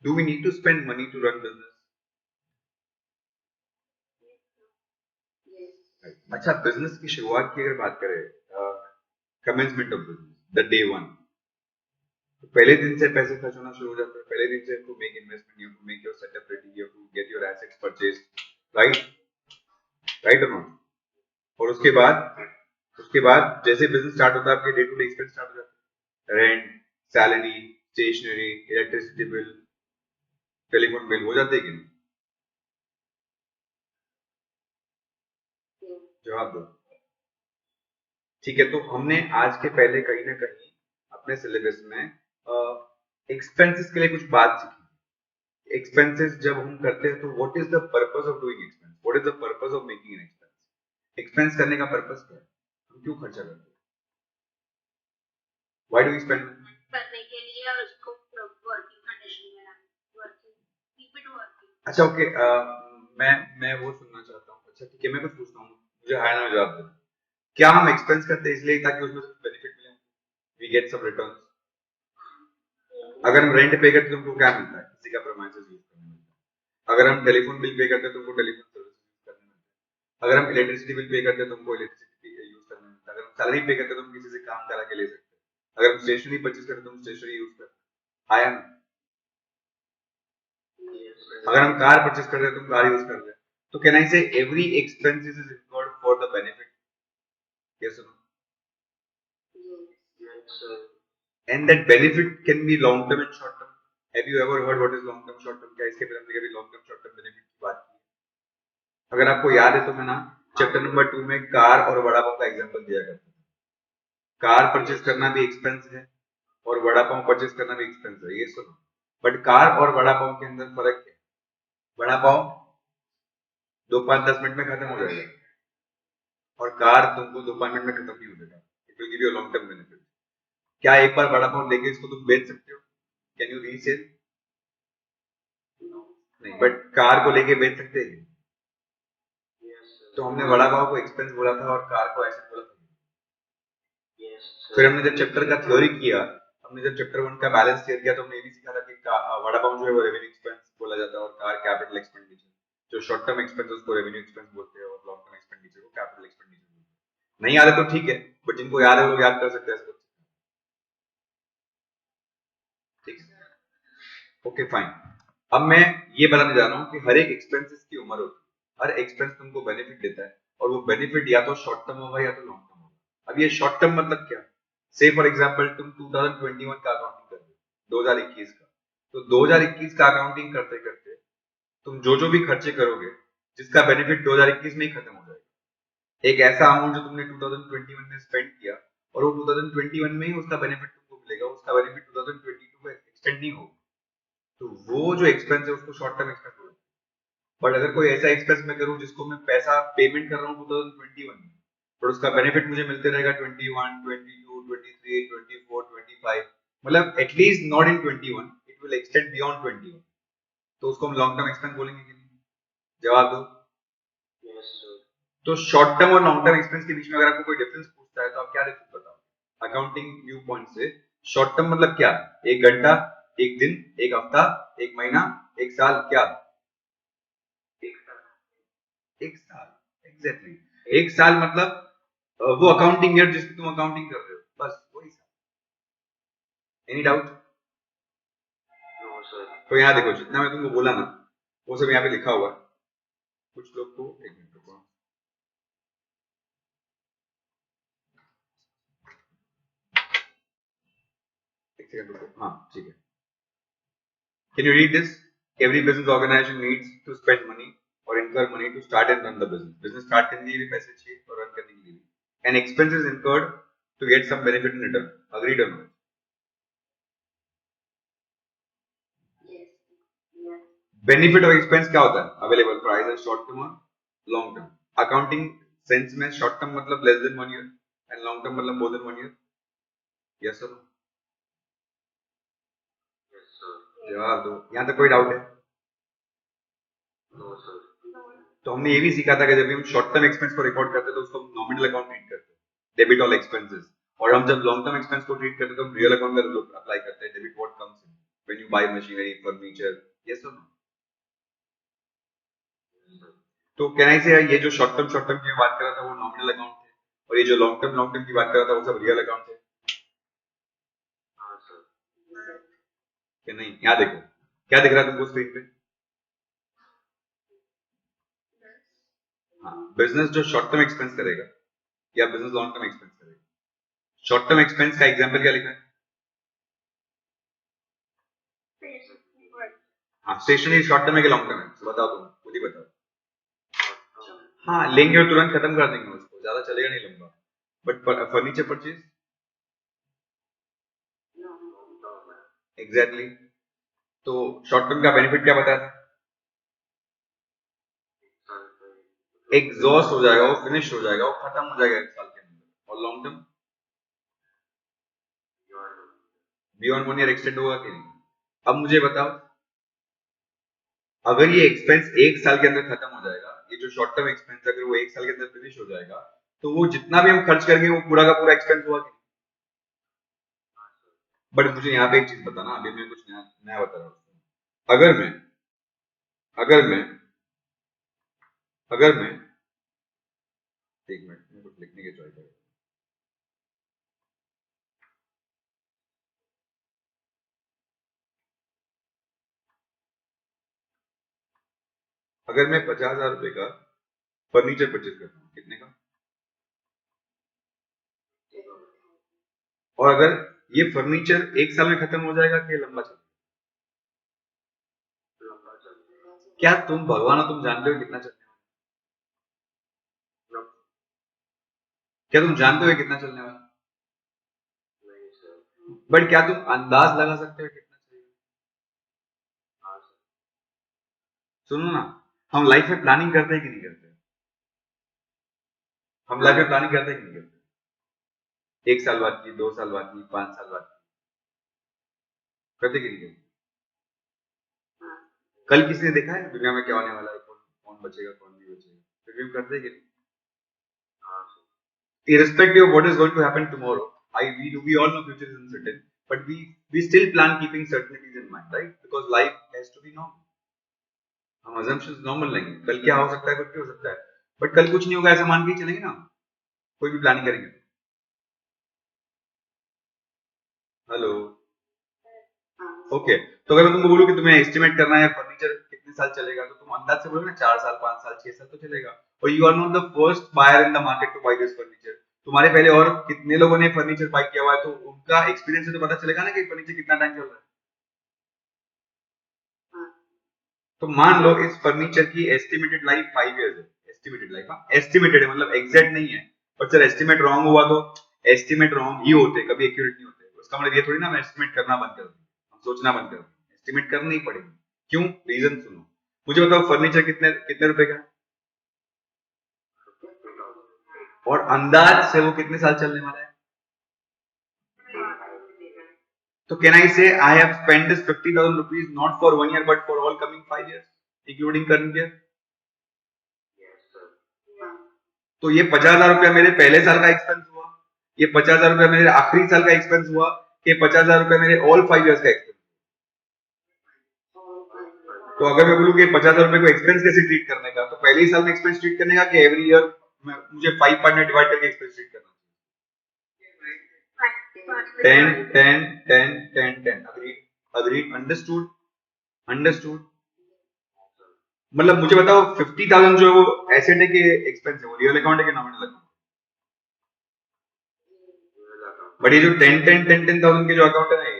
Do we need to spend money to run business? अच्छा, business की शुरुआत की अगर बात करें, commencement of business, the day one, तो पहले दिन से पैसे खर्च होना शुरू हो जाते हैं। पहले दिन से to make investment, you to make your setup ready, you to get your assets purchase, right, right और नॉट। और उसके बाद जैसे बिजनेस स्टार्ट होता है, आपके day to day expense start हो जाते हैं। Rent, salary, stationery, electricity bill, telephone bill हो जाते हैं कि नहीं? जवाब दो। ठीक है, तो हमने आज के पहले कहीं ना कहीं अपने सिलेबस में एक्सपेंसेस के लिए कुछ बात सीखी। एक्सपेंसेस जब हम करते हैं तो what is the purpose of doing expense, what is the purpose of making an expense. Expense करने का पर्पस क्या है, हम क्यों खर्चा करते हैं, व्हाई डू वी स्पेंड। करने के लिए और उसको वर्किंग कंडीशन में वर्किंग कीप इट वर्किंग। अच्छा ओके, मैं वो सुनना चाहता हूँ। अच्छा ठीक है, मैं कुछ पूछता हूँ, मुझे हाय ना जवाब दो। क्या हम एक्सपेंस करते हैं इसलिए ताकि उसमें से बेनिफिट मिले, वी गेट सम रिटर्न। अगर हम रेंट पे करते हैं तुमको क्या मिलता है, किसी का प्रेमाइसेस यूज करने मिलता है। अगर हम टेलीफोन बिल पे करते हैं तुमको टेलीफोन सर्विस यूज करने मिलता है। अगर हम इलेक्ट्रिसिटी बिल पे करते हैं तुमको इलेक्ट्रिसिटी यूज करने मिलता है। अगर हम सैलरी पे करते हैं तो हम किसी से काम करा के ले सकते हैं। अगर हम स्टेशनरी परचेज करते हैं तो हम स्टेशनरी यूज करते हैं। आया ना? अगर हम कार परचेज करते हैं तो हम कार यूज करते हैं। तो कैन आई से every expenses is incurred for the benefit, yes और no? And that benefit can be long term and short term. Have you ever heard what is long term short term? क्या इसके पहले हमने कभी long term short term benefit की बात की? अगर आपको याद है तो मैं ना चैप्टर नंबर 2 में कार और वड़ा पाव का एग्जांपल दिया करता था। कार परचेज करना भी एक्सपेंस है और वड़ा पाव परचेज करना भी एक्सपेंस है, ये सुनो। बट कार और वड़ा पाव के अंदर फर्क क्या है? वड़ा पाव 2 5 10 मिनट में खत्म हो जाएगा और कार तुमको 2 5 मिनट में खत्म नहीं हो जाएगा। It will give you long term benefit. क्या एक बार वड़ा पाव लेके इसको तुम बेच सकते हो? Can you resale? नहीं, बट कार को लेके बेच सकते हैं। तो हमने वड़ा पाव को एक्सपेंस बोला था और कार को एसेट बोला था। फिर हमने जब चैप्टर का थ्योरी किया, हमने जब चैप्टर 1 का बैलेंस क्लियर किया तो हमने ये भी सीखा था कि वड़ा पाव जो है वो रेवेन्यू एक्सपेंस बोला जाता है और कार कैपिटल एक्सपेंडिचर। जो शॉर्ट टर्म एक्सपेंस उसको रेवेन्यू एक्सपेंस बोलते हैं और लॉन्ग टर्म एक्सपेंडिचर को कैपिटल एक्सपेंडिचर बोलते हैं। नहीं याद है तो ठीक है, बट जिनको याद है वो लोग याद कर सकते हैं इसको। ठीक है, ओके फाइन। अब मैं ये बताने जा रहा हूँ कि हर एक एक्सपेंसेस की उम्र होती है। हर एक्सपेंस तुमको बेनिफिट देता है और वो बेनिफिट या तो शॉर्ट टर्म होगा या तो लॉन्ग टर्म होगा। अब ये शॉर्ट टर्म मतलब क्या? से फॉर एग्जांपल तुम 2021 का अकाउंटिंग कर रहे हो, 2021 का, तो 2021 का अकाउंटिंग करते करते तुम जो जो भी खर्चे करोगे जिसका बेनिफिट 2021 में ही खत्म हो जाएगा। एक ऐसा अमाउंट जो तुमने 2021 में स्पेंड किया और वो 2021 में ही उसका बेनिफिट तुमको मिलेगा, उसका बेनिफिट 2022 में एक्सटेंड नहीं होगा। तो वो जो एक्सपेंस है उसको शॉर्ट टर्म एक्सपेंस बोलते हैं। बट अगर कोई ऐसा एक्सपेंस मैं करूं जिसको मैं पैसा पेमेंट कर रहा हूँ 2021 में, पर उसका बेनिफिट मुझे मिलते रहेगा 21, 22, 23, 24, 25, मतलब at least not in 21, it will extend beyond 21, तो उसको हम लॉन्ग टर्म एक्सपेंस बोलेंगे कि नहीं? जवाब दो। तो शॉर्ट टर्म और लॉन्ग टर्म एक्सपेंस के बीच में अगर आपको कोई डिफरेंस पूछता है तो आप क्या डिफरेंस बताओ अकाउंटिंग व्यू पॉइंट से? शॉर्ट टर्म मतलब क्या? एक घंटा, एक दिन, एक हफ्ता, एक महीना, एक साल, क्या? एक साल, एग्जैक्टली। एक साल मतलब वो अकाउंटिंग ईयर जिसकी तुम अकाउंटिंग कर रहे हो, बस वही साल। Any doubt? तो यहाँ देखो, जितना मैं तुमको बोला ना वो सब यहाँ पे लिखा हुआ है। कुछ लोग को एक मिनट रुको, एक सेकंड रुको, हाँ ठीक है। Can you read this? Every business organization needs to spend money or incur money to start and run the business. Business start करने के लिए भी पैसे चाहिए और run करने के लिए भी. And expenses incurred to get some benefit in return. Agreed or not? Benefit और expense क्या होता है? Available for either short term or long term. Accounting sense में short term मतलब less than 1 year and long term मतलब more than 1 year. Yes or no? जवाब दो। यहाँ तक कोई डाउट है? तो हमने ये भी सीखा था कि जब भी हम शॉर्ट टर्म एक्सपेंस को रिकॉर्ड करते हैं तो उसको नॉमिनल अकाउंट ट्रीट करते हैं, डेबिट ऑल एक्सपेंसेस। और हम जब लॉन्ग टर्म एक्सपेंस को ट्रीट करते हैं तो हम रियल अकाउंट का रूल अप्लाई करते हैं, debit what comes in when you buy machinery, furniture, yes or no? तो कैन आई से ये जो शॉर्ट टर्म की मैं बात कर रहा था वो नॉमिनल अकाउंट थे, और ये जो लॉन्ग टर्म की बात कर रहा था वो सब रियल अकाउंट थे, कि नहीं? यहाँ देखो क्या दिख रहा है तुमको स्क्रीन पे? हाँ, बिजनेस जो शॉर्ट टर्म एक्सपेंस करेगा या बिजनेस लॉन्ग टर्म एक्सपेंस करेगा? शॉर्ट टर्म एक्सपेंस का एग्जांपल क्या लिखा है? हाँ, स्टेशनरी शॉर्ट टर्म है कि लॉन्ग टर्म है? तो बताओ, तुम खुद ही बताओ। हाँ, लेंगे और तुरंत खत्म कर देंगे उसको, ज्यादा चलेगा नहीं लंबा। बट फर्नीचर परचेज एग्जैक्टली, तो शॉर्ट टर्म का बेनिफिट क्या बताया था? एग्जॉस्ट हो जाएगा, वो फिनिश हो जाएगा, वो खत्म हो जाएगा 1 साल के अंदर। और long term beyond 1 year extend होगा कि नहीं? अब मुझे बताओ, अगर ये एक्सपेंस 1 साल के अंदर खत्म हो जाएगा, ये जो शॉर्ट टर्म एक्सपेंस अगर वो 1 साल के अंदर फिनिश हो जाएगा, तो वो जितना भी हम खर्च करेंगे वो पूरा का पूरा एक्सपेंस हुआ कि नहीं? बट मुझे यहाँ पे एक चीज बताना, अभी मैं कुछ नया नया बता रहा हूँ। अगर मैं अगर मैं अगर मैं एक मिनट में कुछ लिखने की ट्राई करूँ। अगर मैं 50,000 रुपए का फर्नीचर परचेज करता हूँ, कितने का? और अगर ये फर्नीचर 1 साल में खत्म हो जाएगा कि लंबा चलेगा? क्या तुम भगवान हो, तुम जानते हो कितना चलने वाला? क्या तुम जानते हो ये कितना चलने वाला? बट क्या तुम अंदाज लगा सकते हो कितना चलेगा? सुनो ना, हम लाइफ में प्लानिंग करते हैं कि नहीं करते? हम लाइफ में प्लानिंग करते हैं कि नहीं करते? 1 साल बाद की, 2 साल बाद की, 5 साल बाद की, करते कि नहीं करते? कल किसी ने देखा है दुनिया में क्या होने वाला है, कौन कौन बचेगा कौन नहीं बचेगा? फिर भी हम करते हैं कि नहीं? Irrespective of what is going to happen tomorrow, we all know future is uncertain, but we still plan keeping certainties in mind, right? Because life has to be normal. हम assumptions normal लेंगे, कल क्या हो सकता है, कुछ भी हो सकता है, बट कल कुछ नहीं होगा ऐसा मान के ही चलेंगे ना, कोई भी प्लानिंग करेंगे। हेलो, ओके, तो अगर मैं तुमको बोलूं कि तुम्हें एस्टिमेट करना है फर्नीचर कितने साल चलेगा, तो तुम अंदाज से बोलोगे ना 4 साल, 5 साल, 6 साल तो चलेगा। और you are not the first buyer in the market to buy this furniture. तुम्हारे पहले और कितने लोगों ने फर्नीचर बाय किया हुआ है, तो उनका एक्सपीरियंस से तो पता चलेगा ना कि फर्नीचर कितना टाइम चल रहा है। तो मान लो इस फर्नीचर की एस्टिमेटेड लाइफ 5 इयर्स है। एस्टिमेटेड लाइफ, हाँ एस्टिमेटेड है, मतलब एग्जैक्ट नहीं है। और सर एस्टिमेट रॉन्ग हुआ तो एस्टिमेट रॉन्ग ही होते, कभी एक्यूरेट नहीं होते। उसका मतलब ये थोड़ी ना मैं एस्टिमेट करना बंद कर दूं, हम सोचना बंद कर दूं। एस्टिमेट करनी ही पड़ेगी। क्यों? रीजन सुनो। मुझे बताओ फर्नीचर कितने कितने रुपए का है, और अंदाज से वो कितने साल चलने वाला है? तो कैन आई से I have spent this 50,000 rupees not for 1 year but for all coming 5 years including current year? तो ये 50,000 रुपया मेरे पहले साल का एक्सपेंस हुआ, ये 50,000 रुपया मेरे आखिरी साल का एक्सपेंस हुआ, कि 50,000 रुपया मेरे ऑल 5 इयर्स का एक्सपेंस। तो अगर मैं बोलूं कि 50,000 रुपए को एक्सपेंस कैसे ट्रीट करने का, तो पहले ही साल में एक्सपेंस ट्रीट करने का, कि एवरी ईयर मुझे 5 पार्ट में डिवाइड करके एक्सपेंस ट्रीट करना? 10 10 10 10 10 अग्रीड, अग्रीड, अंडरस्टूड, अंडरस्टूड। मतलब मुझे बताओ 50,000 जो है वो एसेट है कि एक्सपेंस है, वो रियल अकाउंट है कि नॉमिनल अकाउंट? बट ये जो 10 10 10 10,000 के जो अकाउंट है ना,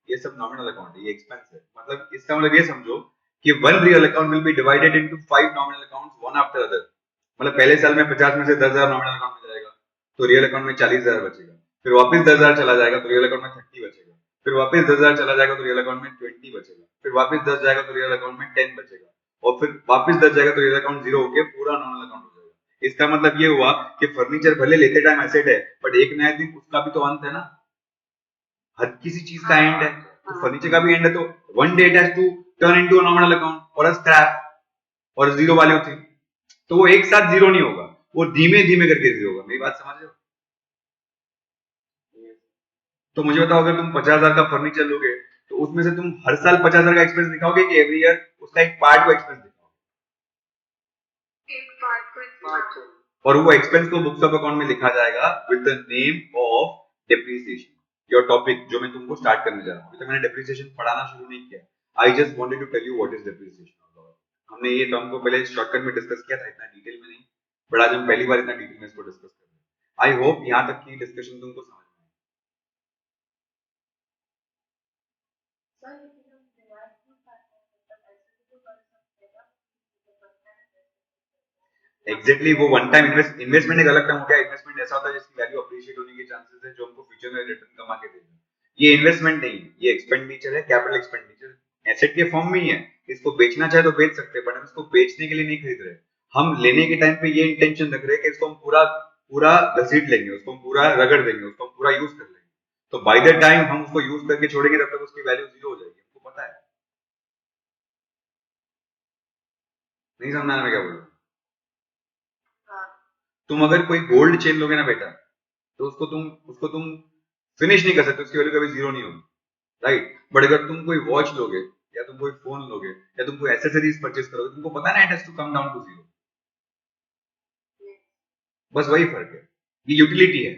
ये सब नॉमिनल अकाउंट है, ये एक्सपेंस है। मतलब इसका मतलब ये समझो कि one real account will be divided into 5 nominal accounts one after other. मतलब पहले साल में 50 में से 10,000 नॉमिनल अकाउंट में जाएगा, तो रियल अकाउंट में 40,000 बचेगा। फिर वापस 10,000 चला जाएगा तो रियल अकाउंट में 30 बचेगा। फिर वापस 10,000 चला जाएगा तो रियल अकाउंट में 20 बचेगा। फिर वापस 10 जाएगा तो रियल अकाउंट में 10 बचेगा। और फिर वापस 10 जाएगा तो रियल अकाउंट 0 होके पूरा नॉमिनल अकाउंट हो जाएगा। इसका मतलब ये हुआ कि फर्नीचर भले लेते टाइम एसेट है, बट एक नया दिन उसका भी तो अंत है ना, हर किसी चीज का एंड है। तो फर्नीचर का भी एंड है, तो one day it has to turn into a nominal account और अ स्क्रैप और जीरो वैल्यू थी। तो वो एक साथ जीरो नहीं होगा, वो धीमे धीमे करके जीरो होगा। मेरी बात समझ रहे हो? तो मुझे बताओ, अगर तुम 50,000 का फर्नीचर लोगे तो उसमें से तुम हर साल 50,000 का एक्सपेंस दिखाओगे कि एवरी ईयर उसका एक पार्ट को एक्सपेंस दिखाओगे? एक पार्ट को और वो एक्सपेंस को बुक्स ऑफ अकाउंट में लिखा जाएगा with the name of depreciation. Your topic जो मैं तुमको स्टार्ट करने जा रहा हूँ, अभी तक मैंने डेप्रिसिएशन पढ़ाना शुरू नहीं किया। I just wanted to tell you what is depreciation. हमने ये टर्म को पहले शॉर्टकट में डिस्कस किया था, इतना डिटेल में नहीं, बट आज हम पहली बार इतना डिटेल में इसको डिस्कस कर रहे हैं। आई होप यहाँ तक की डिस्कशन तुमको समझ में एग्जैक्टली वो वन टाइम इन्वेस्टमेंट एक अलग टर्म हो गया। इन्वेस्टमेंट ऐसा होता है जिसकी वैल्यू अप्रिशिएट होने के चांसेस है, जो हमको फ्यूचर में रिटर्न कमा के देगा। ये इन्वेस्टमेंट नहीं है, ये एक्सपेंडिचर है, कैपिटल एक्सपेंडिचर एसेट के फॉर्म में ही है। इसको बेचना चाहे तो बेच सकते हैं, बट हम इसको बेचने के लिए नहीं खरीद रहे। हम लेने के टाइम पे ये इंटेंशन रख रहे हैं कि इसको हम पूरा पूरा घसीट लेंगे, उसको हम पूरा रगड़ देंगे, उसको हम पूरा यूज कर लेंगे। तो बाय द टाइम हम उसको यूज करके छोड़ेंगे तब तक उसकी वैल्यू जीरो हो जाएगी, हमको पता है। नहीं समझना मैं क्या बोल रहा हूँ? तुम अगर कोई गोल्ड चेन लोगे ना बेटा, तो उसको तुम फिनिश नहीं कर सकते, उसकी वैल्यू कभी जीरो नहीं होगी, राइट? बट अगर तुम कोई वॉच लोगे या तुम कोई फोन लोगे या तुम कोई एसेसरीज परचेज करोगे, तुमको पता है ना it has to come down to zero. बस वही फर्क है, ये यूटिलिटी है।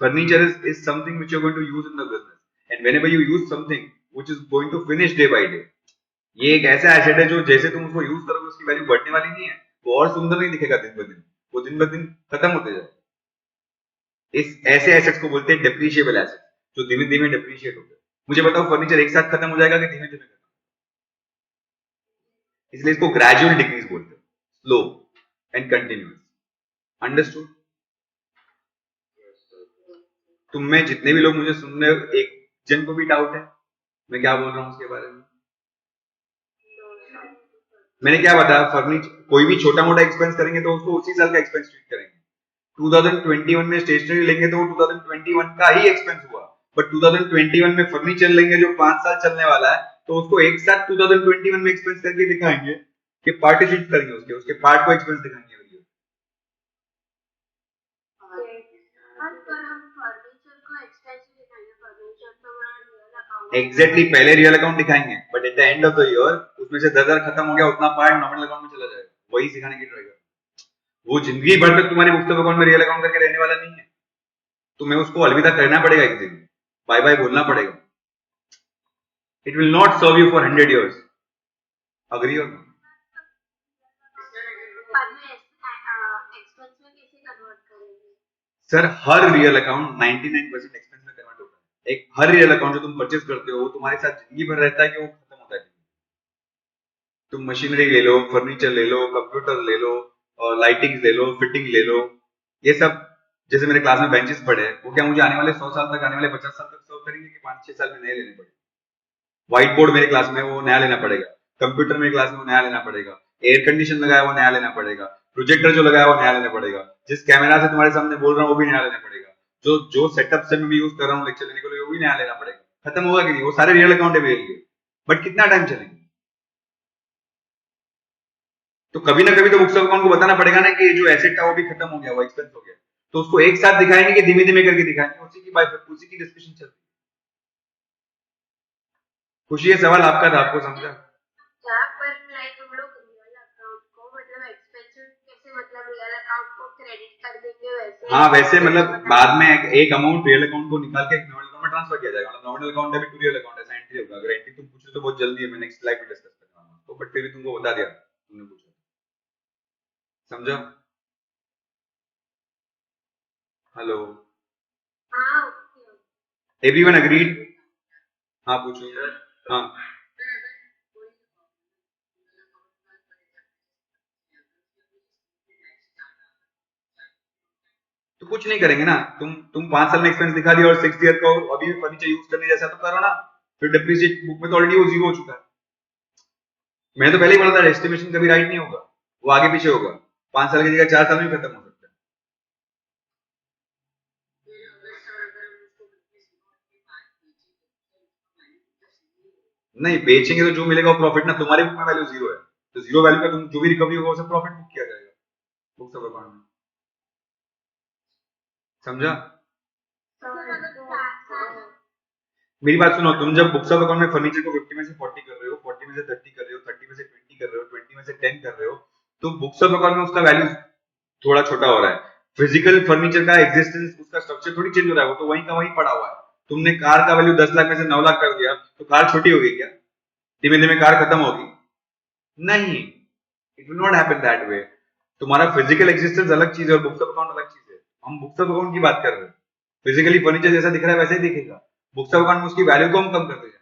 Furniture is something which you are going to use in the business, and whenever you use something which is going to finish day by day, ये एक ऐसा asset है जो जैसे तुम उसको यूज करोगे उसकी वैल्यू बढ़ने वाली नहीं है, वो और सुंदर नहीं दिखेगा दिन ब दिन, वो दिन ब दिन खत्म होते जाएगा। इस ऐसे एसेट्स को बोलते हैं डेप्रिशिएबल एसेट, जो धीमे धीमे डेप्रिशिएट होते हैं। मुझे बताओ फर्नीचर एक साथ खत्म हो जाएगा कि धीमे धीमे खत्म? इसलिए इसको ग्रेजुअल डिक्रीज बोलते हैं, स्लो एंड कंटिन्यूअस। अंडरस्टूड? तुम में जितने भी लोग मुझे सुन रहे हो, एक जन को भी डाउट है मैं क्या बोल रहा हूँ उसके बारे में? मैंने क्या बताया, फर्नीचर कोई भी छोटा मोटा एक्सपेंस करेंगे तो उसको उसी साल का एक्सपेंस ट्रीट करेंगे। 2021 में स्टेशनरी लेंगे तो वो 2021 का ही एक्सपेंस हुआ, बट 2021 में फर्नीचर लेंगे जो 5 साल चलने वाला है, तो उसको एक साथ 2021 में एक्सपेंस करके दिखाएंगे कि पार्टीशिपेट करेंगे, उसके पार्ट को एक्सपेंस दिखाएंगे। एग्जैक्टली पहले रियल अकाउंट दिखाएंगे, but at the end of the year उसमें से 10,000 खत्म हो गया, उतना पार्ट नॉमिनल अकाउंट में चला जाएगा। वही सिखाने की ट्राई करो। वो जिंदगी भर तक तुम्हारी बुक्स ऑफ अकाउंट में रियल अकाउंट करके रहने वाला नहीं है, तुम्हें उसको अलविदा करना पड़ेगा एक दिन, बाय बाय बोलना पड़ेगा। It will not serve you for 100 years। Agree हो? सर हर रियल अकाउंट 99% एक्सपेंस में कन्वर्ट होता है। एक हर रियल अकाउंट जो तुम परचेज करते हो वो तुम्हारे साथ जिंदगी भर रहता है कि वो खत्म होता है। तुम मशीनरी ले लो, फर्नीचर ले लो, कंप्यूटर ले लो, लाइटिंग ले लो, फिटिंग ले लो, ये सब। जैसे मेरे क्लास में बेंचेस पड़े हैं, वो क्या मुझे आने वाले 100 साल तक, आने वाले 50 साल तक सर्व करेंगे कि 5-6 साल में नए लेने पड़ेंगे? व्हाइट बोर्ड मेरे क्लास में वो नया लेना पड़ेगा, कंप्यूटर मेरे क्लास में वो नया लेना पड़ेगा, एयर कंडीशन लगाया वो नया लेना पड़ेगा, प्रोजेक्टर जो लगाया वो नया लेना पड़ेगा, जिस कैमरा से तुम्हारे सामने बोल रहा हूँ वो भी नया लेना पड़ेगा, जो जो सेटअप से मैं भी यूज कर रहा हूँ लेक्चर लेने के लिए वो भी नया लेना पड़ेगा। खत्म होगा कि नहीं? वो सारे रियल अकाउंट है मेरे लिए, बट कितना टाइम चलेंगे? तो कभी ना कभी तो बुक्स ऑफ अकाउंट को बताना पड़ेगा ना कि जो एसेट था वो भी खत्म हो गया, वो एक्सपेंस हो गया, तो उसको एक साथ दिखाएंगे कि धीमे धीमे करके दिखाएंगे? उसी की डिस्कशन चल रही है। खुशी है सवाल आपका था, आपको समझा? हाँ वैसे मतलब बाद में एक अमाउंट रियल अकाउंट को निकाल के नॉमिनल अकाउंट में ट्रांसफर किया जाएगा, मतलब nominal account debit to real account, ऐसा एंट्री होगा। अगर एंट्री तुम पूछ रहे हो तो बहुत जल्दी है, मैं नेक्स्ट स्लाइड में डिस्कस करूंगा तो, बट फिर भी तुमको बता दिया तुमने पूछा। समझा? Hello, everyone agreed? हाँ पूछो। हाँ तो कुछ नहीं करेंगे ना, तुम 5 साल में एक्सपेंस दिखा दिया और 6th ईयर को अभी भी फर्नीचर यूज करने जैसा तो करो ना, फिर डेप्रिसिएट बुक में तो ऑलरेडी वो जीरो हो चुका है। मैंने तो पहले ही बोला था एस्टिमेशन कभी राइट नहीं होगा, वो आगे पीछे होगा, 5 साल की जगह 4 साल में खत्म हो सकता है। नहीं बेचेंगे तो जो मिलेगा वो प्रॉफिट ना, तुम्हारी बुक में वैल्यू जीरो है, तो जीरो वैल्यू का तुम जो भी रिकवरी होगा उसे प्रॉफिट बुक किया जाएगा बुक्स ऑफ अकाउंट में। समझा? मेरी बात सुनो, तुम जब बुक्स ऑफ अकाउंट में फर्नीचर को 50 में से 40 कर रहे हो, 40 में से 30 कर रहे हो, 30 में से 20 कर रहे हो, 20 में से 10 कर रहे हो, तो बुक्स ऑफ अकाउंट में उसका वैल्यू थोड़ा छोटा हो रहा है। फिजिकल फर्नीचर का एग्जिस्टेंस, उसका स्ट्रक्चर थोड़ी चेंज हो रहा है, वो तो वहीं का वहीं पड़ा हुआ है। तुमने कार का वैल्यू 10 लाख में से 9 लाख कर दिया, तो कार छोटी हो गई क्या? धीमे धीमे कार खत्म होगी? नहीं, it will not happen that way. तुम्हारा फिजिकल एग्जिस्टेंस अलग चीज है और बुक्स ऑफ अकाउंट अलग चीज है। हम बुक्स ऑफ अकाउंट की बात कर रहे हैं। फिजिकली फर्नीचर जैसा दिख रहा है वैसे ही दिखेगा। बुक्स ऑफ अकाउंट में उसकी वैल्यू को हम कम करते जाएंगे।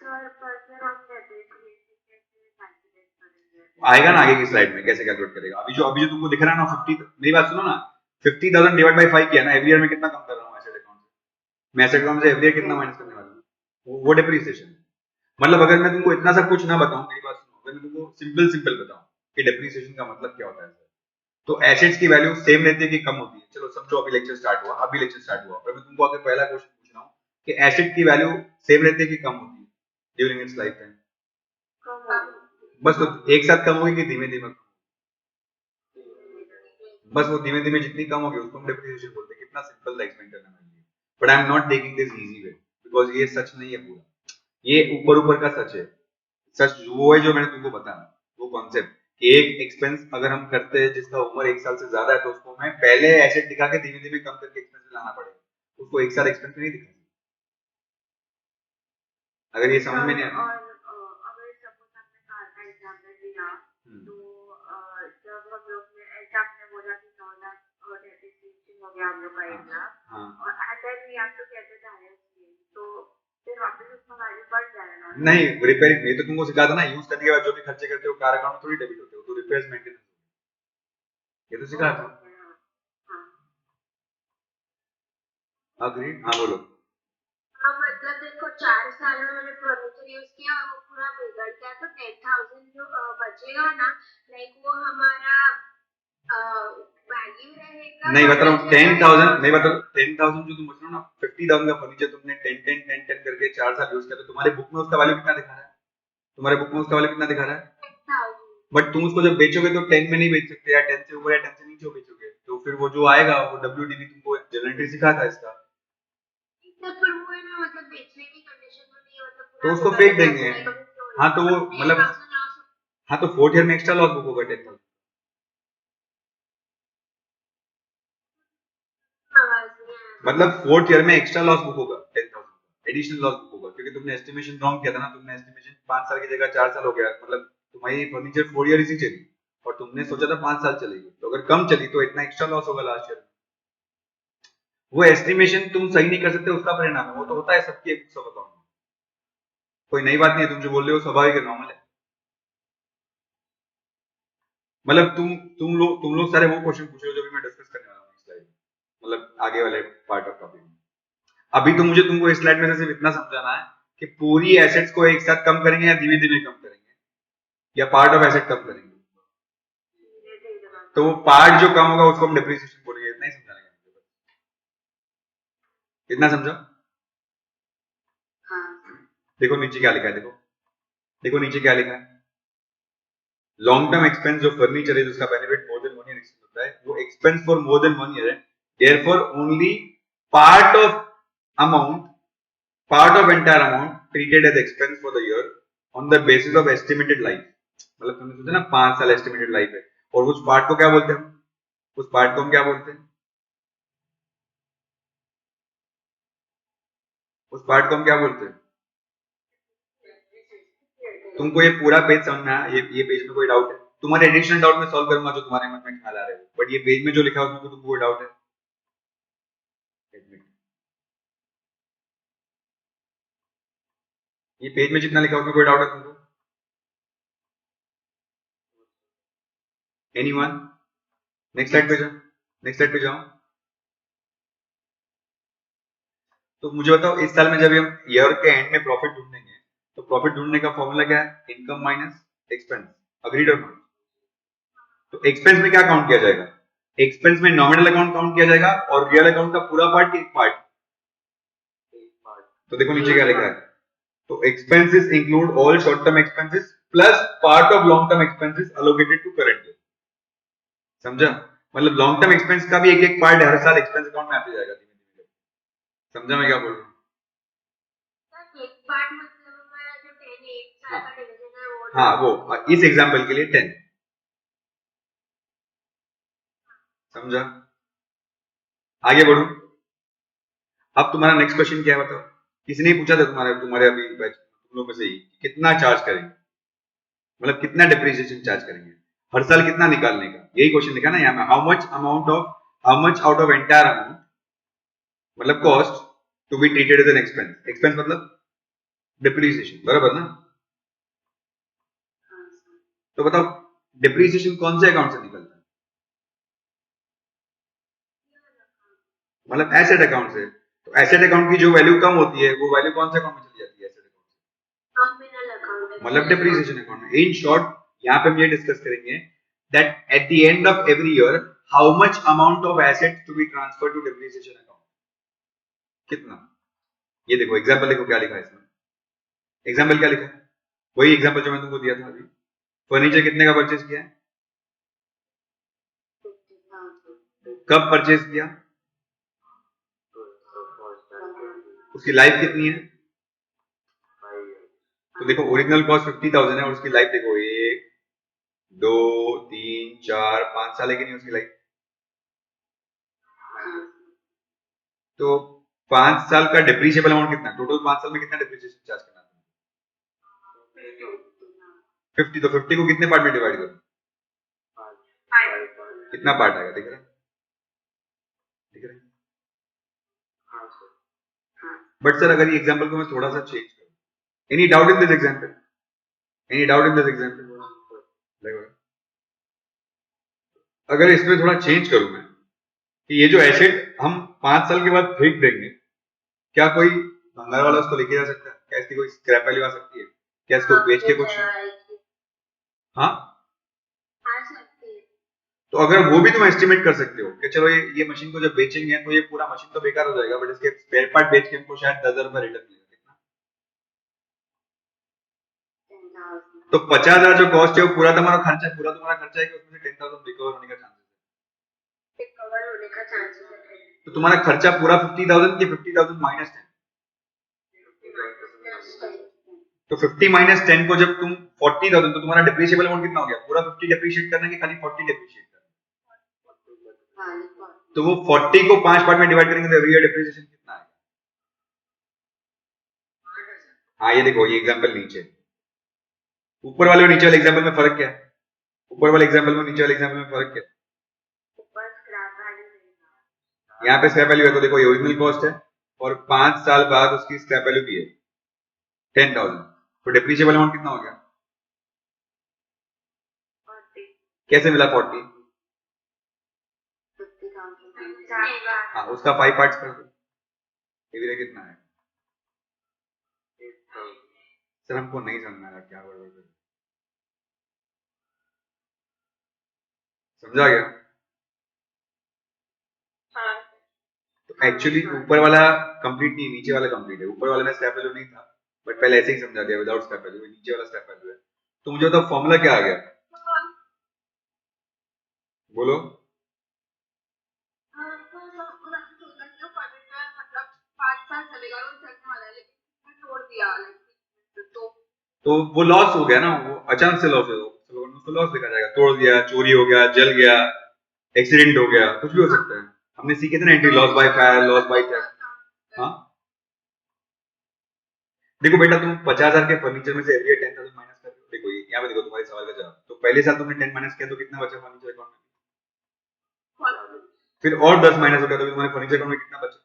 सर पर फिर हम डेप्रिसिएशन कैसे कैलकुलेट करेंगे? आएगा ना आगे की स्लाइड में कैसे कैलकुलेट करेगा। अभी जो तुमको दिख रहा है ना 50, मेरी बात सुनो ना, 50,000 डिवाइड बाई 5 किया ना, एवरी ईयर में कितना कम कर रहा हूँ एसेट अकाउंट से? मैं एसेट अकाउंट से एवरी ईयर कितना माइनस करने वाला हूँ? वो डेप्रिसिएशन। मतलब अगर मैं तुमको इतना सब कुछ ना बताऊं, मेरी बात सुनो, अगर मैं तुमको सिंपल सिंपल बताऊं कि डेप्रिसिएशन का मतलब क्या होता है, तो एसेट्स की वैल्यू सेम रहती है कि कम होती है? चलो समझो, अभी लेक्चर स्टार्ट हुआ, और मैं तुमको आगे पहला क्वेश्चन पूछ रहा हूँ कि एसेट की वैल्यू सेम रहती है कि कम होती है ड्यूरिंग इट्स लाइफ टाइम? बस तो एक साथ कम होगी कि धीमे धीमे? बस वो धीमे धीमे जितनी कम होगी उसको हम डेप्रिसिएशन बोलते हैं। कितना सिंपल था एक्सप्लेन करना मेरे लिए। But I am not taking this easy way, because ये सच नहीं है पूरा, ये ऊपर ऊपर का सच है। सच वो है जो मैंने तुमको बताया, वो कॉन्सेप्ट कि एक एक्सपेंस अगर हम करते हैं जिसका उम्र 1 साल से ज्यादा है, तो उसको मैं पहले एसेट दिखा के धीमे धीमे कम करके एक्सपेंस लाना पड़ेगा। उसको एक साथ एक्सपेंस नहीं दिखा। अगर ये समझ में नहीं आया। और अगर सपोज आपने कार का एग्जांपल लिया, तो जब हम लोग ने ऐसा आपने बोला कि 9 लाख डेप्रिसिएशन हो गया हम लोग का 1 लाख, हाँ। और अगर we have to get it directly, तो फिर वापस उसका वैल्यू बढ़ जाएगा ना? नहीं, रिपेयरिंग, ये तो तुमको सिखा था ना, यूज करने के बाद जो भी खर्चे करते हो कार अकाउंट में थोड़ी डेबिट होते हो, तो रिपेयर्स मेंटेनेंस, ये तो सिखा था। हाँ। अग्रीड, हाँ बोलो। हाँ, मतलब देखो 4 साल में मैंने फर्नीचर यूज किया और वो पूरा बिगड़ गया, तो 10,000 जो बचेगा ना, लाइक वो हमारा वैल्यू रहेगा। नहीं बता रहा हूँ 10,000, नहीं बता रहा हूँ 10,000 जो तुम बता रहे हो ना, 50,000 का फर्नीचर तुमने 10 10 10 10 करके 4 साल यूज किया, तो तुम्हारे बुक में उसका वैल्यू कितना दिखा रहा है? तुम्हारे बुक में उसका वैल्यू कितना दिखा रहा है? 10,000। बट तुम उसको जब बेचोगे तो 10 में नहीं बेच सकते, या 10 से ऊपर या 10 से नीचे बेचोगे, तो फिर वो जो आएगा वो WDV तुमको जनरेटरी सिखाता है इसका, तो फिर वो है ना, मतलब बेचने की कंडीशन में नहीं, मतलब तो पूरा उसको बिगड़ फेंक गया देंगे। तो नहीं, हाँ तो वो मतलब, 10,000 लॉस। हाँ तो 4th ईयर में एक्स्ट्रा लॉस बुक होगा 10,000। आवाज नहीं आया। मतलब 4th ईयर में एक्स्ट्रा लॉस बुक होगा 10,000, एडिशनल लॉस बुक होगा, क्योंकि तुमने एस्टिमेशन रॉन्ग किया था ना। तुमने एस्टिमेशन 5 साल की जगह 4 साल हो गया, मतलब तुम्हारी फर्नीचर 4 ईयर ही चली और तुमने सोचा था 5 साल चलेगी, तो अगर कम चली तो इतना एक्स्ट्रा लॉस होगा लास्ट ईयर। वो एस्टिमेशन तुम सही नहीं कर सकते, उसका परिणाम है, वो तो होता है सबकी एक सब अकाउंट में, कोई नई बात नहीं है। तुम जो बोल रहे हो स्वाभाविक है, नॉर्मल है। मतलब तुम लोग सारे वो क्वेश्चन पूछ रहे हो जो भी मैं डिस्कस करने वाला हूँ इस स्लाइड में, मतलब आगे वाले पार्ट ऑफ टॉपिक में। अभी तो मुझे तुमको इस स्लाइड में से सिर्फ इतना समझाना है कि पूरी एसेट्स को एक साथ कम करेंगे या धीमे धीमे कम करेंगे, या पार्ट ऑफ एसेट कम करेंगे। तो वो पार्ट जो कम होगा उसको हम डेप्रिसिएशन बोलेंगे। इतना ही समझाने का मुझे, इतना समझो। हाँ। देखो नीचे क्या लिखा है, देखो देखो नीचे क्या लिखा है। लॉन्ग टर्म एक्सपेंस जो फर्नीचर है जिसका benefit more than 1 year expense होता है, वो expense for more than 1 year है। Therefore only part of amount, part of entire amount treated as expense for the year on the basis of estimated life। मतलब तुमने सोचा ना 5 साल estimated life है, और उस पार्ट को क्या बोलते हैं हम? उस पार्ट को हम क्या बोलते हैं? उस पार्ट को हम क्या बोलते हैं? तुमको ये पूरा पेज समझ में आया? ये पेज में कोई डाउट है? तुम्हारे एडिशनल डाउट में सॉल्व करूंगा जो तुम्हारे मन में ख्याल आ रहे हो, बट ये पेज में जो लिखा है उसमें तुमको कोई डाउट है? ये पेज में जितना लिखा है उसमें कोई डाउट है तुमको? एनीवन? नेक्स्ट स्लाइड पे जाओ, नेक्स्ट स्लाइड पे जाओ। तो मुझे बताओ, इस साल में जब हम ईयर के एंड में प्रॉफिट ढूंढेंगे, तो प्रॉफिट ढूंढने का फॉर्मूला क्या है? Income minus expense. अग्रीड और नॉट? तो एक्सपेंस में क्या काउंट किया जाएगा? एक्सपेंस में नॉमिनल अकाउंट काउंट किया जाएगा और रियल अकाउंट का पूरा पार्ट, एक पार्ट। तो देखो नीचे क्या लिखा है, तो expenses include all short term expenses plus part of long term expenses allocated to current year. समझा? मतलब लॉन्ग टर्म एक्सपेंस का भी एक एक पार्ट हर साल एक्सपेंस अकाउंट में आते जाएगा धीमे धीमे। समझा मैं क्या बोल रहा हूँ? सर एक पार्ट मतलब मैं जो 10 एक साल का डिवीजन है वो हाँ वो इस एग्जाम्पल के लिए 10 समझा। आगे बढ़ो। अब तुम्हारा नेक्स्ट क्वेश्चन क्या है बताओ। किसी ने पूछा था तुम्हारे अभी तुम लोग में से ही कितना चार्ज करेंगे, मतलब कितना डिप्रिसिएशन चार्ज करेंगे हर साल, कितना निकालने का, यही क्वेश्चन लिखा ना यहाँ में। How much out of entire amount, मतलब cost to be treated as an expense. Expense मतलब डिप्रिसिएशन, बराबर ना। तो बताओ डिप्रिसिएशन कौन से अकाउंट से निकलता है, मतलब एसेट अकाउंट से। तो एसेट अकाउंट की जो वैल्यू कम होती है वो वैल्यू कौन से अकाउंट में चली जाती है, एसेट अकाउंट, मतलब डिप्रिसिएशन अकाउंट में। इन शॉर्ट यहाँ पे हम ये डिस्कस करेंगे that at the end of every year how much amount of asset to be transfer to depreciation account, कितना। ये देखो एग्जांपल, देखो क्या लिखा है इसमें। एग्जांपल क्या लिखा है, वही एग्जांपल जो मैं तुमको दिया था अभी। फर्नीचर कितने का परचेज किया है, कब परचेज किया, उसकी लाइफ कितनी है। तो देखो ओरिजिनल कॉस्ट 50,000 है और उसकी लाइफ देखो 1 2 3 4 5 साल है कि नहीं उसकी लाइफ। तो 5 साल का डिप्रिशिएबल अमाउंट कितना, टोटल 5 साल में कितना डिप्रिसिएशन चार्ज करना है, 50। तो 50 को कितने पार्ट में डिवाइड करो, कितना पार्ट आएगा, दिख रहा है, दिख रहा है। बट सर अगर ये एग्जांपल को मैं थोड़ा सा चेंज करूं, any doubt in this example, any doubt in this example. अगर इसमें थोड़ा चेंज करूं मैं कि ये जो एसेट हम 5 साल के बाद फेंक देंगे, क्या कोई भंगार वाला उसको लेके जा सकता है, क्या इसकी कोई स्क्रैप वैल्यू आ सकती है, क्या इसको बेच के कुछ। हाँ तो अगर वो भी तुम एस्टिमेट कर सकते हो कि चलो ये मशीन को जब बेचेंगे तो ये पूरा मशीन तो बेकार हो जाएगा, बट इसके स्पेयर पार्ट बेच के हमको शायद 10,000 रुपए रिटर्न मिलेगा, कितना। तो 50,000 जो कॉस्ट है वो पूरा तुम्हारा खर्चा है कि उसमें से 10,000 रिकवर होने का चांसेस है। तो तुम्हारा खर्चा पूरा 50,000 की 50,000 माइनस 10। तो 50 माइनस 10 को जब तुम 40,000, तो तुम्हारा डिप्रिशिएबल अमाउंट कितना हो गया, पूरा 50 डिप्रिशिएट करना कि खाली 40 डिप्रिशिएट करना। तो वो 40 को 5 पार्ट में डिवाइड करेंगे तो एवरी ईयर डिप्रिसिएशन कितना आएगा। हाँ ये देखो ये एग्जांपल नीचे, ऊपर वाले और नीचे वाले एग्जांपल में फर्क क्या है, ऊपर वाले एग्जांपल में नीचे वाले एग्जांपल में फर्क क्या है। यहाँ पे स्क्रैप वैल्यू है तो देखो ये ओरिजिनल कॉस्ट है और 5 साल बाद उसकी स्क्रैप वैल्यू भी है 10,000, तो डिप्रिशिएबल अमाउंट कितना हो गया, कैसे मिला 40। हाँ उसका 5 पार्ट्स कर दो, ये कितना है। सर हमको नहीं समझ आया क्या बोल रहे, समझा गया। तो एक्चुअली ऊपर वाला कंप्लीट नहीं, नीचे वाला कंप्लीट है। ऊपर वाले में स्क्रैप वैल्यू नहीं था बट पहले ऐसे ही समझा दिया विदाउट स्क्रैप वैल्यू, नीचे वाला स्क्रैप वैल्यू है। तो मुझे तो फॉर्मूला क्या आ गया, बोलो। तो वो लॉस हो गया ना, वो अचानक से लॉस हो गया, उसको लॉस देखा जाएगा, तोड़ दिया, चोरी हो गया, जल गया, एक्सीडेंट हो गया, कुछ भी हो सकता है। हमने सीखे थे ना entry, loss by fire, loss by theft. हाँ देखो बेटा तुम 50,000 के फर्नीचर में से एवरी 10,000 माइनस कर दो। देखो यहाँ पे देखो तुम्हारे सवाल का जवाब, तो पहले साल तुमने 10 माइनस किया तो कितना बचा फर्नीचर अकाउंट में, फिर और 10 माइनस हो गया तो तुम्हारे फर्नीचर अकाउंट में कितना बचा।